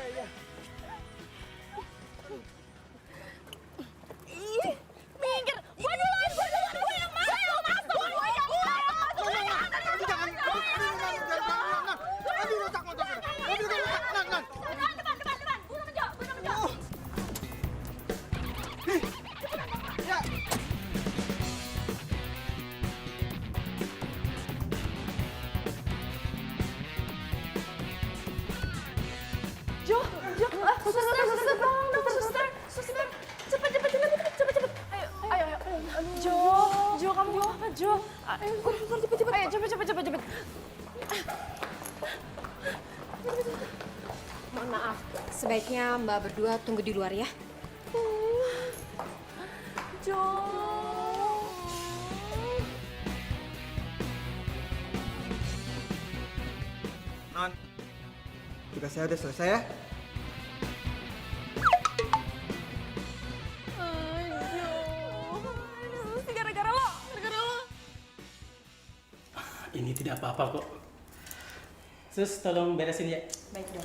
Ih, minggir. Gue duluan. Gue yang masuk. Gue yang masuk. Jangan. Aduh, rusak motor. Mobil gue rusak. Non. Depan. Gue menjauh. Ya. Suster, cepet. Ayo. Jo, kamu mau apa, Jo? Ayo, cepet. Mohon maaf, sebaiknya Mbak berdua tunggu di luar ya. Jo. Non, tugas saya udah selesai ya. Gara-gara lo. Ini tidak apa-apa kok. Sus, tolong beresin ya. Baik dok.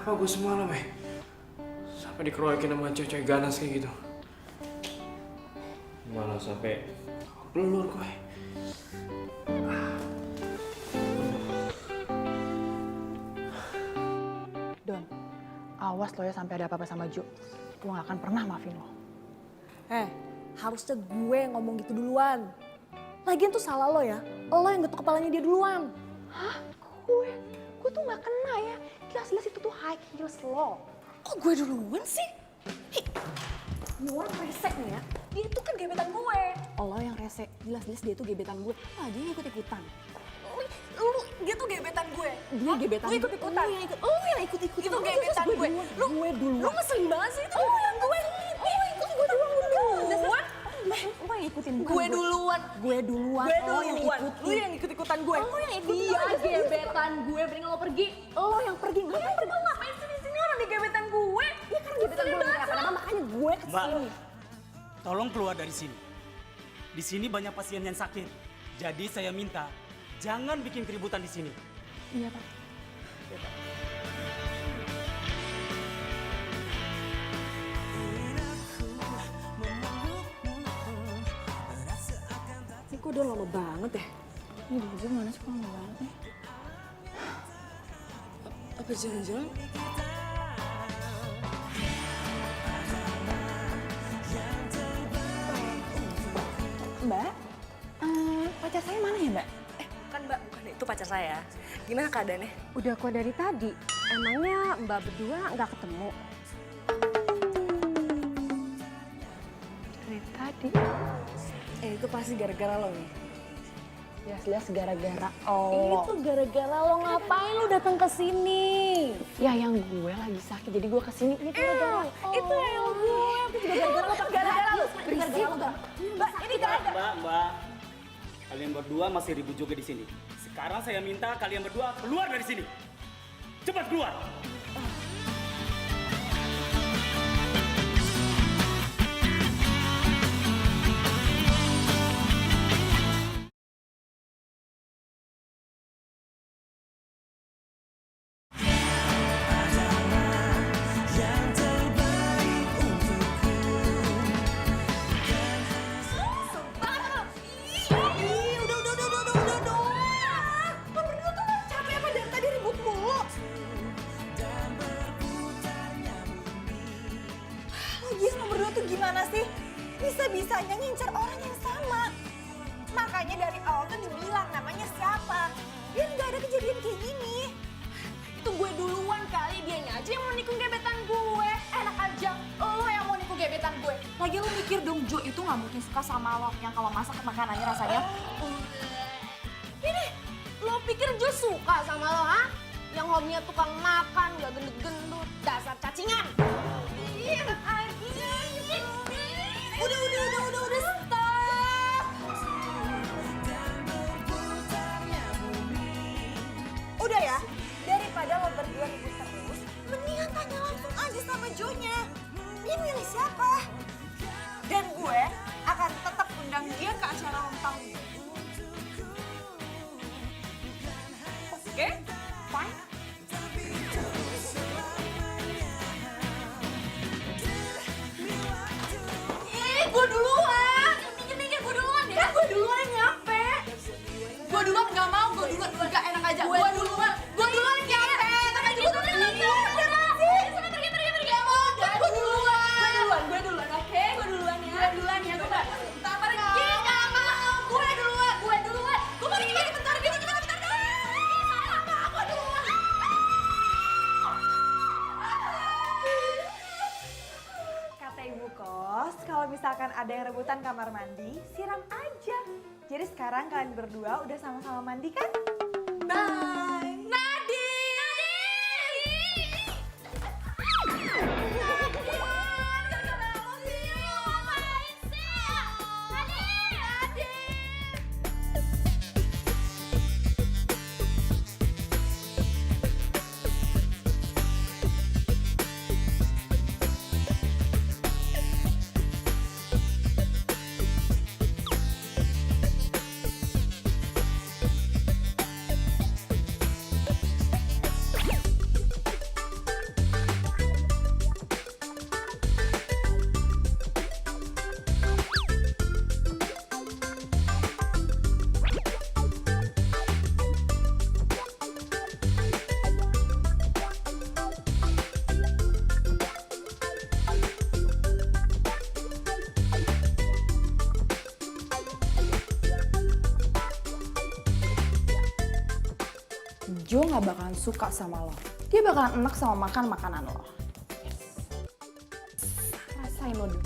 Apa gue semalam sampai dikeroyokin sama cewek ganas kayak gitu. Malah sampai pelur gue. Don, awas lo ya sampai ada apa-apa sama Jo. Gue gak akan pernah maafin lo. Harusnya gue yang ngomong gitu duluan. Lagian tuh salah lo ya. Lo yang getuk kepalanya dia duluan. Hah? Gue tuh gak kena ya. Jelas-jelas itu tuh high heels lo. Kok gue duluan sih? Ini orang resek nih ya. Dia tuh kan gebetan gue. Lo yang rese, jelas-jelas dia tuh gebetan gue. Dia ikut-ikutan. Dia tuh gebetan gue. Dia gebetan Lu ikut-ikutan. Lo yang ikut-ikutan. Itu gebetan gue. Gue duluan. Lu ngeselin banget sih itu gebetan gue. Gue duluan. Lo yang ikutin bukan Gue duluan. Gue duluan. Gue Lo yang duluan. ikutin. Lu yang ikut-ikutan gue. Lo yang ikutin. Dia gebetan gue, mending lo pergi. Lo yang pergi. Ngapain sih di sini orang di gebetan gue? Ya kan gebetan gue gak kenapa makanya gue kesini. Tolong keluar dari sini. Di sini banyak pasien yang sakit. Jadi saya minta jangan bikin keributan di sini. Iya Pak. Ini kok udah lama banget ya? Ini baju mana sih kok nggak banget nih? Apa jangan-jangan? Mbak, pacar saya mana ya Mbak? Bukan Mbak, bukan itu pacar saya. Gimana keadaannya? Udah kok dari tadi. Emangnya Mbak berdua nggak ketemu? Dari tadi. Itu pasti gara-gara lo nih. Jelas-jelas gara-gara Itu gara-gara lo ngapain lo datang ke sini? Ya yang gue lagi sakit jadi gue kesini. Ini gara-gara Itu yang gue. Aku juga gara-gara lo. Gara-gara lo. Gara-gara lo. Mbak, ini gak ada. Mbak. Kalian berdua masih ribut juga di sini. Sekarang saya minta kalian berdua keluar dari sini. Cepat keluar. Gimana sih? Bisa-bisanya ngincar orang yang sama. Makanya dari awal tuh dibilang namanya siapa. Biar nggak ada kejadian kayak gini. Itu gue duluan kali, dianya aja yang mau nikung gebetan gue. Enak aja, lo yang mau nikung gebetan gue. Lagi lo mikir dong Jo itu gak mungkin suka sama lo yang kalau masak makanannya rasanya Ini, lo pikir Jo suka sama lo, ha? taunya tukang makan, gak gendut-gendut, dasar cacingan. Iya, aja. Udah, stop. Udah ya, daripada lo berdua ribut terus, mendingan tanya langsung aja sama Jo-nya. Dia milih siapa? Dan gue akan tetap undang dia ke acara ulang tahun. Oke? Fine? Gue duluan. Minggir gue duluan deh. Kan gue duluan yang nyampe. Gue duluan gak mau, gue duluan. Gak enak aja. Gue duluan yang nyampe. Tapi gue duluan yang nyampe. Sana pergi. Udah, gue duluan. Gue duluan, oke? Gue duluan ya. Gue duluan ya. Gue tak pergi, gak mau. Gue duluan. Gue mau pergi bentar. Dia mau bentar. Salah, gue duluan. Kata ibu kos, kalau misalkan ada yang rebutan kamar mandi, siram aja. Jadi sekarang kalian berdua udah sama-sama mandi kan? Bye! Jo gak bakalan suka sama lo. Dia bakalan enak sama makan makanan lo. Rasain lo dulu.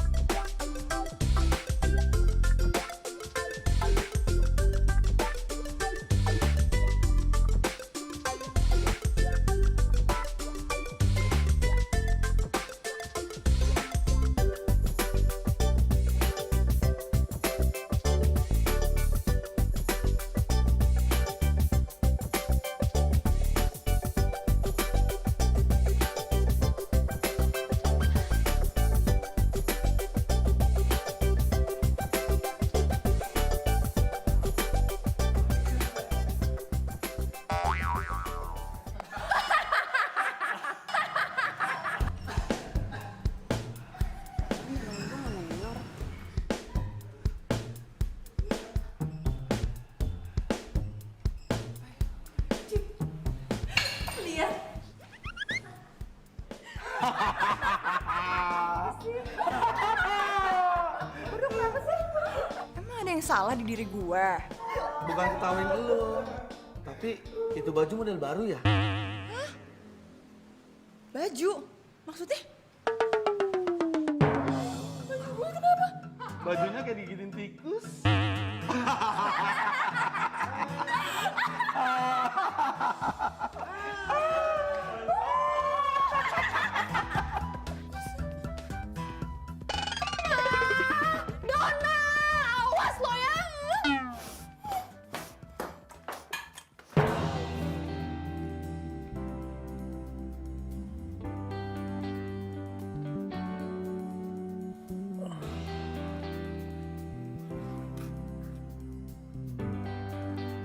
Berdua kenapa sih? Emang ada yang salah di diri gue? Bukan ketawain lo, tapi itu baju model baru ya? Baju? Maksudnya? Bajunya kayak digigit tikus. Donna, awas lo ya.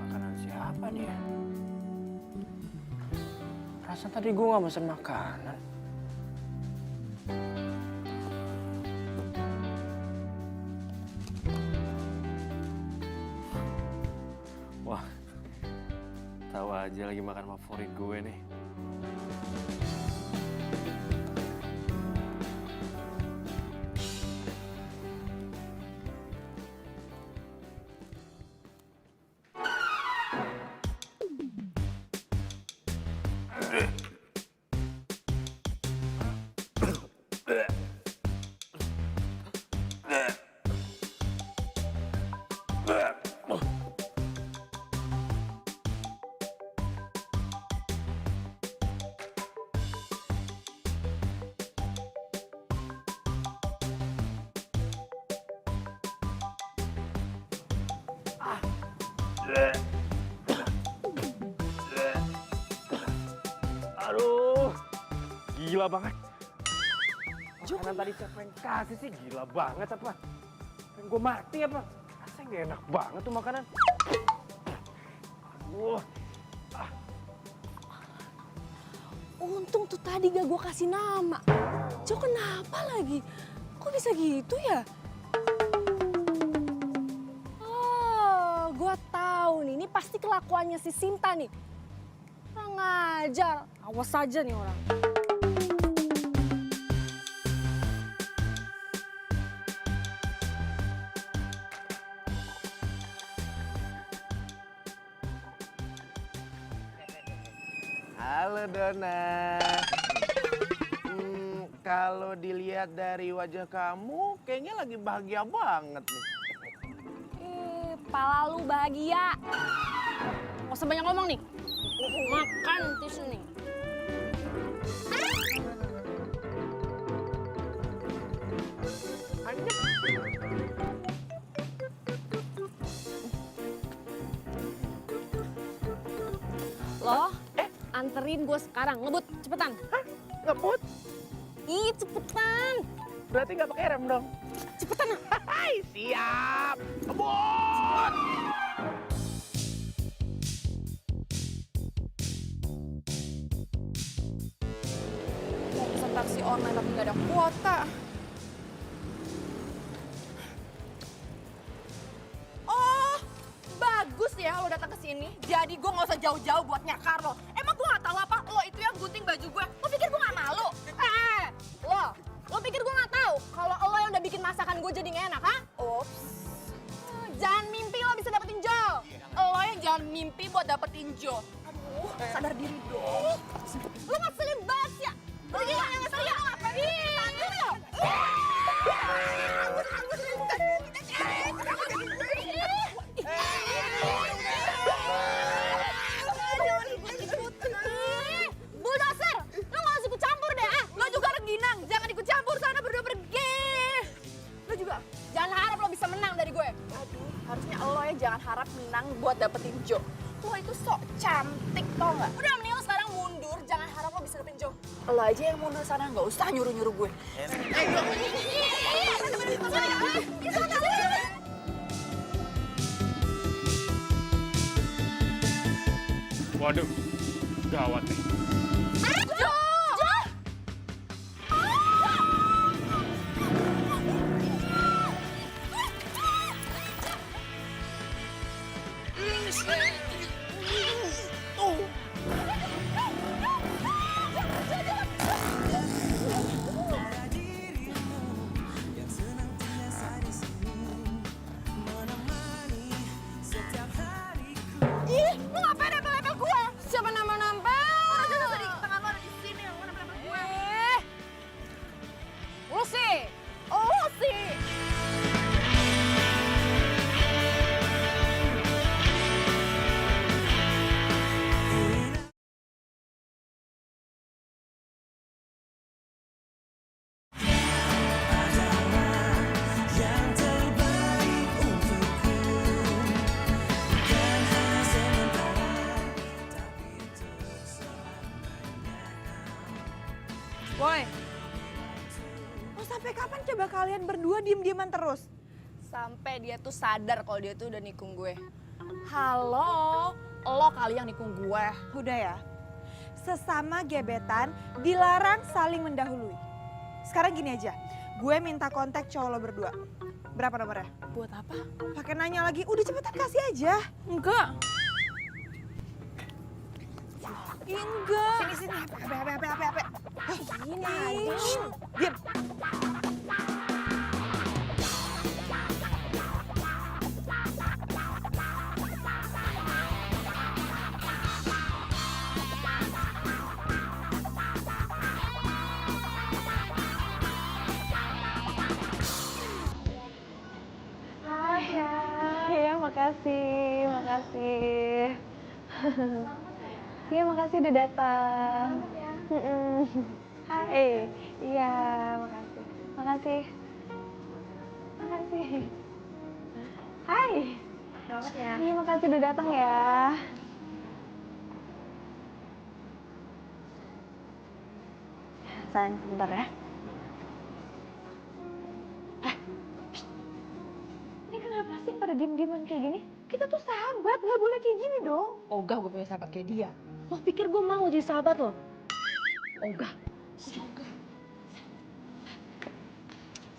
Makanan siapa nih ya? Perasaan tadi gue gak mesen makanan. Wah, tahu aja lagi makan favorit gue nih. Aduh, gila banget. Makanan tadi siapa yang kasih sih? Gila banget apa? Pengen gue mati apa? Rasanya gak enak banget tuh makanan. Aduh. Untung tuh tadi gak gue kasih nama. Jo, kenapa lagi? Kok bisa gitu ya? Oh, gue tahu nih. Ini pasti kelakuannya si Sinta nih. Kurang ajar. Awas aja nih orang. Halo Dona. Kalau dilihat dari wajah kamu, kayaknya lagi bahagia banget nih. Pala lu bahagia. Gak usah banyak ngomong nih. Makan tisu nih. Loh, anterin gue sekarang. Ngebut, cepetan. Hah? Ngebut? Ih, cepetan. Berarti nggak pakai rem dong? Cepetan. Hai, siap. Ngebut! Mau pesan taksi online tapi nggak ada kuota. Oh, bagus ya lo datang ke sini. Jadi gue nggak usah jauh-jauh buat nyakar lo. Emang gue nggak tahu apa? Lo itu yang gunting baju gue. Lo pikir gue nggak malu? Lo pikir gue nggak tahu kalau lo yang udah bikin masakan gue jadi nggak enak, ha? Ups. Jangan mimpi lo bisa dapetin Jo. Lo yang jangan mimpi buat dapetin Jo. Aduh, sadar diri dong. Lo ngeselin banget ya. Lo gila yang ngeselin lo ngapain? Bulldozer, lo nggak usah ikut campur deh, ah. Lo juga rengginang, jangan ikut campur sana berdua pergi. Lo juga jangan harap lo bisa menang dari gue. Aduh, harusnya lo ya jangan harap menang buat dapetin Jo. Lo itu sok cantik tau nggak? Udah mending lo sekarang mundur, jangan harap lo bisa dapetin Jo. Lo aja yang mundur sana, nggak usah nyuruh-nyuruh gue. Waduh, gawat nih. Jo! Ih, lu ngapain nempel-nempel gue? Siapa nempel-nempel? Orang jelas tadi tangan lo ada di sini, lu nempel-nempel gue. Lu sih. Boy, mau sampai kapan coba kalian berdua diem-dieman terus? Sampai dia tuh sadar kalau dia tuh udah nikung gue. Halo, lo kali yang nikung gue. Udah ya, sesama gebetan dilarang saling mendahului. Sekarang gini aja, gue minta kontak cowok lo berdua. Berapa nomornya? Buat apa? Pakai nanya lagi, udah cepetan kasih aja. Enggak. Enggak. Sini, HP. Gini aja. Diam. Iya, makasih. Iya, makasih udah datang. Hai, iya, makasih. Hai. Selamat ya. Iya, makasih udah datang ya. Sayang, sebentar ya. Ini kenapa sih pada diem-dieman kayak gini? Kita tuh sahabat, nggak boleh kayak gini dong. Ogah gue punya sahabat kayak dia. Lo pikir gue mau jadi sahabat lo? Ogah.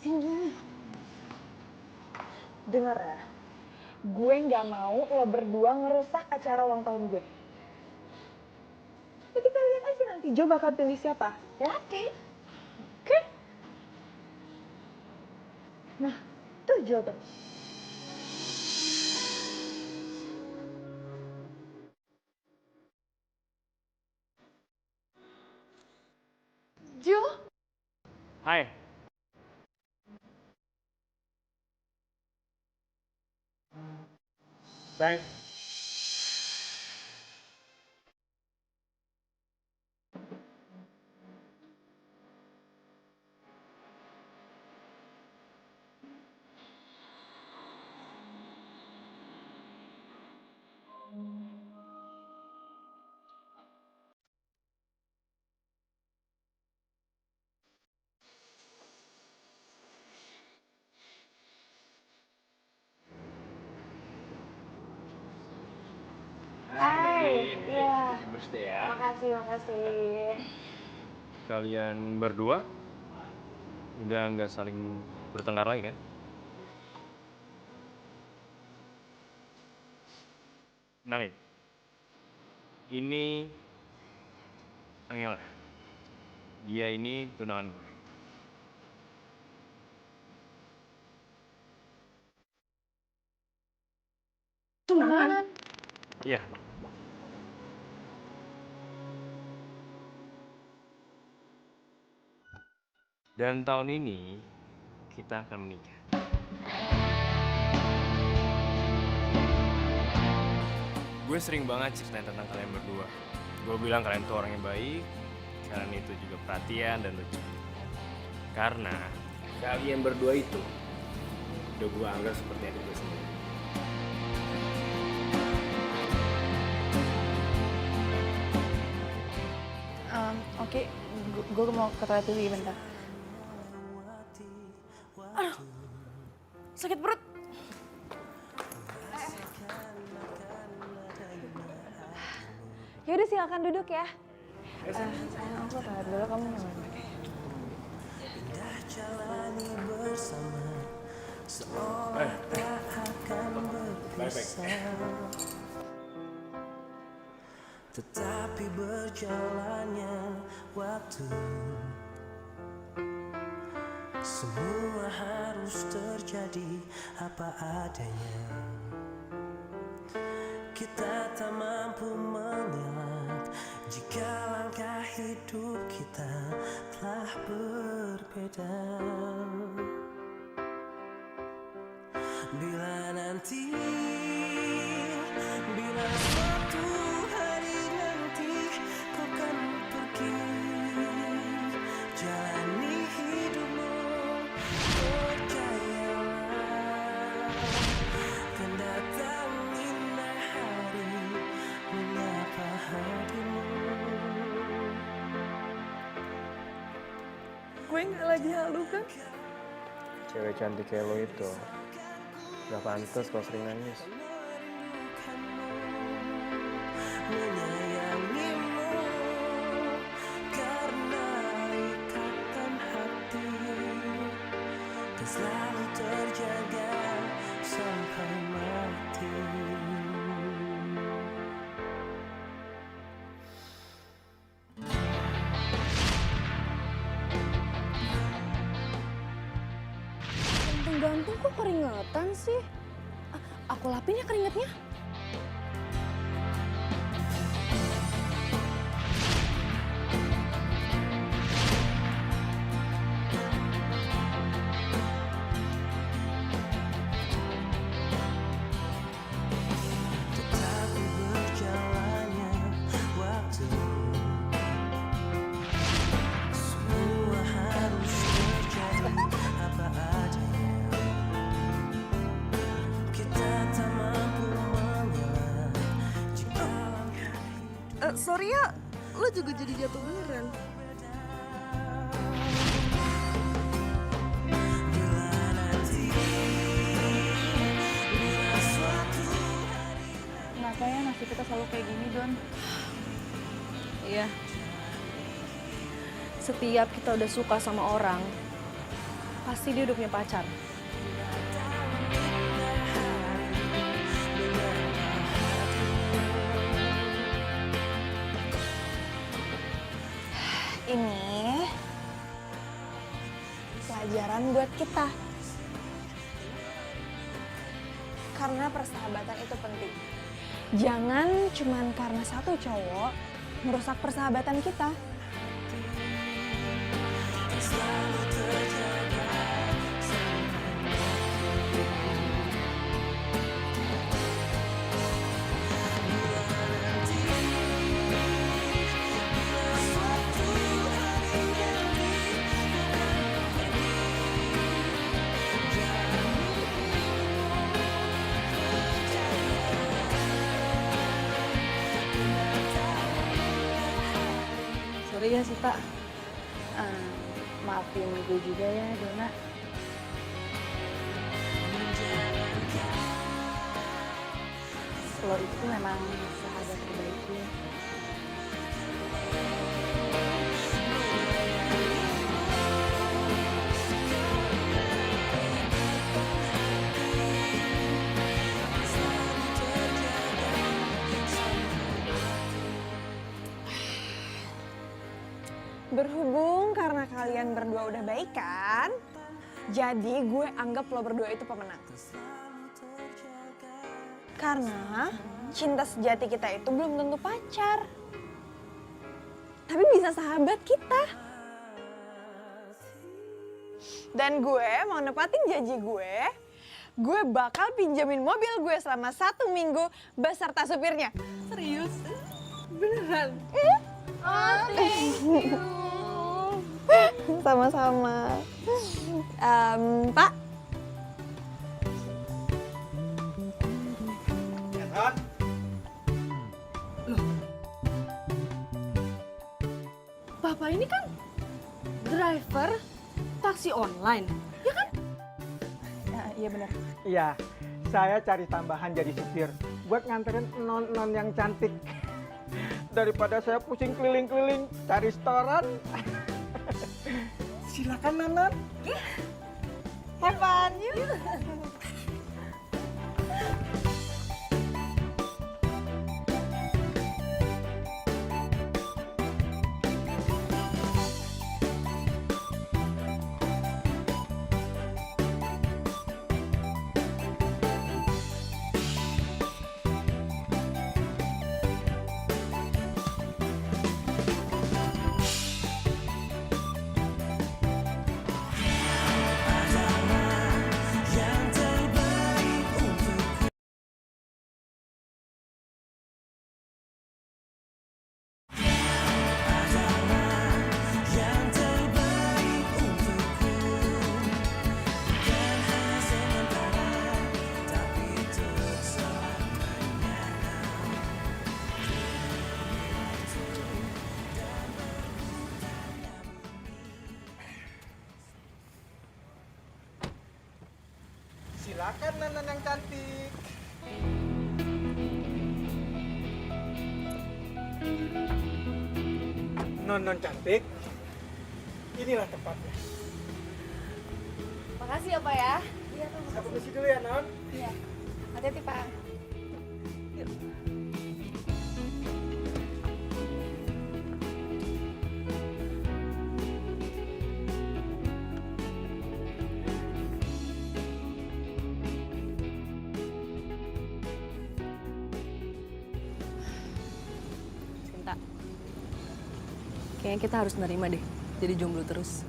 Sini. Dengar ya, gue nggak mau lo berdua ngerusak acara ulang tahun gue. Ya kita lihat aja nanti Jo bakal pilih siapa. Ya, oke? Nah, tuh Jo tuh. Jo? Hai. Thanks. Hai, iya. Birthday ya. Makasih. Kalian berdua udah nggak saling bertengkar lagi kan? Nah, ini Angel. Dia ini tunangan gue. Tunangan? Iya. Dan tahun ini kita akan menikah. Gue sering banget ceritain tentang kalian berdua. Gue bilang kalian tuh orang yang baik, kalian itu juga perhatian dan lucu. Karena kalian berdua itu udah gue anggap seperti adik gue sendiri. Oke, gue mau ke toilet dulu bentar. Sakit perut. Yaudah silakan duduk ya. Sayang, aku ke toilet dulu, kamu nyamain. Tetapi berjalannya waktu, semua harus terjadi apa adanya. Kita tak mampu mengelak jika langkah hidup kita telah berbeda. Bila nanti, bila suatu hari nanti kau kan pergi, jalani hidupmu, percayalah, kan datang indah hari menyapa hatimu. Gue nggak lagi halu kan? Cewek cantik kayak lo itu gak pantas kalau sering nangis. Menyayangimu karena ikatan hati, dan selalu terjaga sampai mati. Gantung kok keringetan sih? Aku lapin ya keringetnya. Tetapi berjalannya waktu, semua harus terjadi apa adanya. Kita tak mampu sorry ya, lo juga jadi jatuh beneran. Kenapa ya nasib kita selalu kayak gini, Don? Iya. Setiap kita udah suka sama orang, pasti dia udah punya pacar. Ini pelajaran buat kita. Karena persahabatan itu penting. Jangan cuman karena satu cowok merusak persahabatan kita. Sorry ya Sita. Maafin gue juga ya, Dona. Lo itu memang sahabat terbaik gue. Berhubung karena kalian berdua udah baikan, jadi gue anggap lo berdua itu pemenang. Karena cinta sejati kita itu belum tentu pacar. Tapi bisa sahabat kita. Dan gue mau nepatin janji gue bakal pinjamin mobil gue selama 1 minggu beserta supirnya. Serius? Beneran? Oh, thank you. Sama-sama. Pak. Kan? Bapak ini kan driver taksi online, ya kan? Iya benar. Iya, saya cari tambahan jadi supir buat nganterin non-non yang cantik. Daripada saya pusing keliling-keliling cari restoran. Silakan non-non. Have fun. Silakan non-non yang cantik. Non-non cantik. Inilah tempatnya. Makasih ya Pak ya. Saya permisi dulu ya, Non. Iya. Hati-hati Pak. Cinta. Kayaknya kita harus nerima deh, jadi jomblo terus.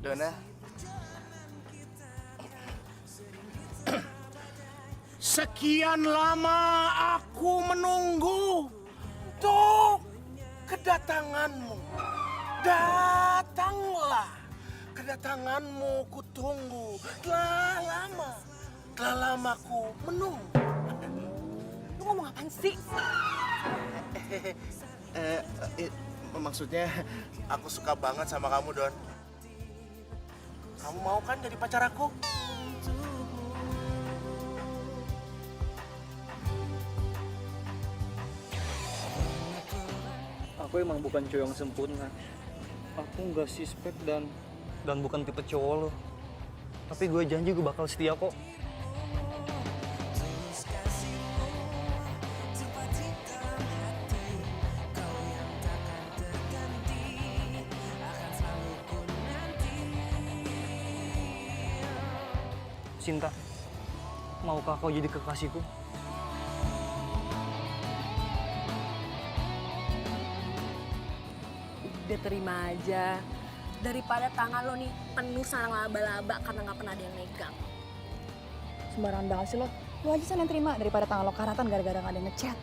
Dona. Sekian lama aku menunggu untuk kedatanganmu. Datanglah. Kedatanganmu kutunggu. Telah lama ku menunggu. Lu ngomong apaan sih? Maksudnya aku suka banget sama kamu, Don. Kamu mau kan jadi pacar aku? Aku emang bukan cowok yang sempurna. Aku nggak suspek dan bukan tipe cowok lo. Tapi gue janji gue bakal setia kok. Cinta, maukah kau jadi kekasihku? Udah terima aja. Daripada tangan lo nih penuh sarang laba-laba karena nggak pernah ada yang megang. Sembarangan banget sih lo. Lo aja sana yang terima daripada tangan lo karatan gara-gara gak ada yang ngechat.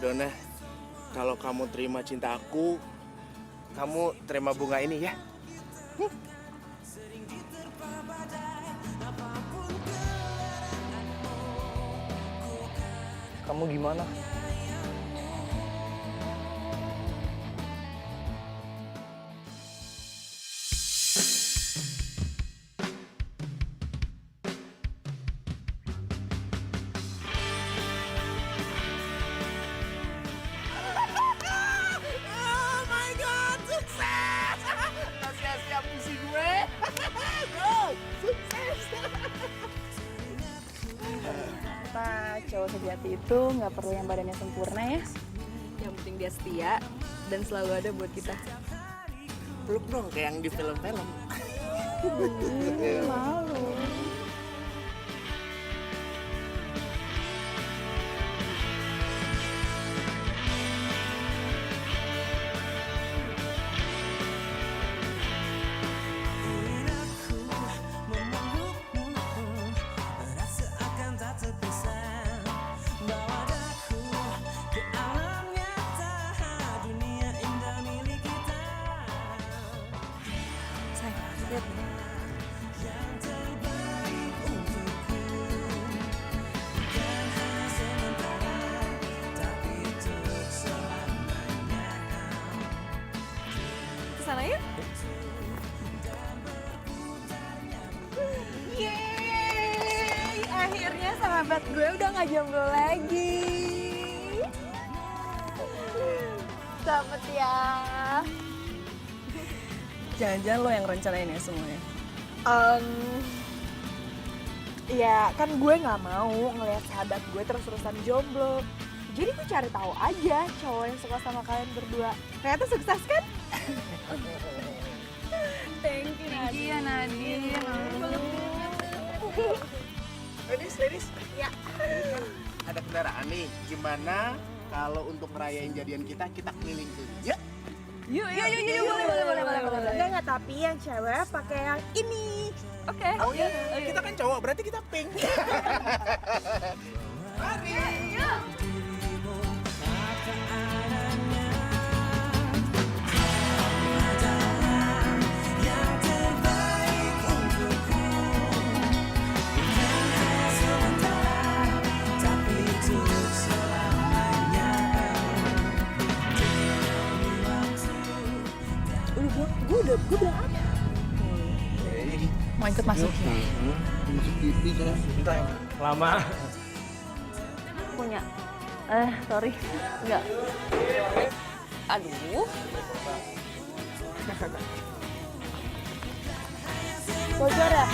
Dona, kalau kamu terima cinta aku, kamu terima bunga ini ya. Kamu gimana? Oh my God, sukses! Nggak sia-sia puisi gue. Bro, sukses! Pak, cowok sejati itu nggak perlu yang badannya sempurna ya. Yang penting dia setia dan selalu ada buat kita. Peluk dong kayak yang di film-film. Malu. Kesana yuk. Yeay, akhirnya sahabat gue udah gak jomblo lagi. Selamat ya. Jangan-jangan lo yang rencanain ya semuanya. Ya kan gue nggak mau ngelihat sahabat gue terus-terusan jomblo. Jadi gue cari tahu aja cowok yang suka sama kalian berdua. Ternyata sukses kan? Thank you Nadia. Nadia. Ladies. Ya. Ada kendaraan nih. Gimana kalau untuk ngerayain jadian kita keliling dulu? Ya. Yuk. Boleh. Enggak, tapi yang cewek pakai yang ini. Oke. Oh iya, kita kan cowok, berarti kita pink. Mari. Gue bilang apa? Mau ikut masuk? Masuk TV kan? Lama. Punya. Sorry. Enggak. Aduh. Bocor ya?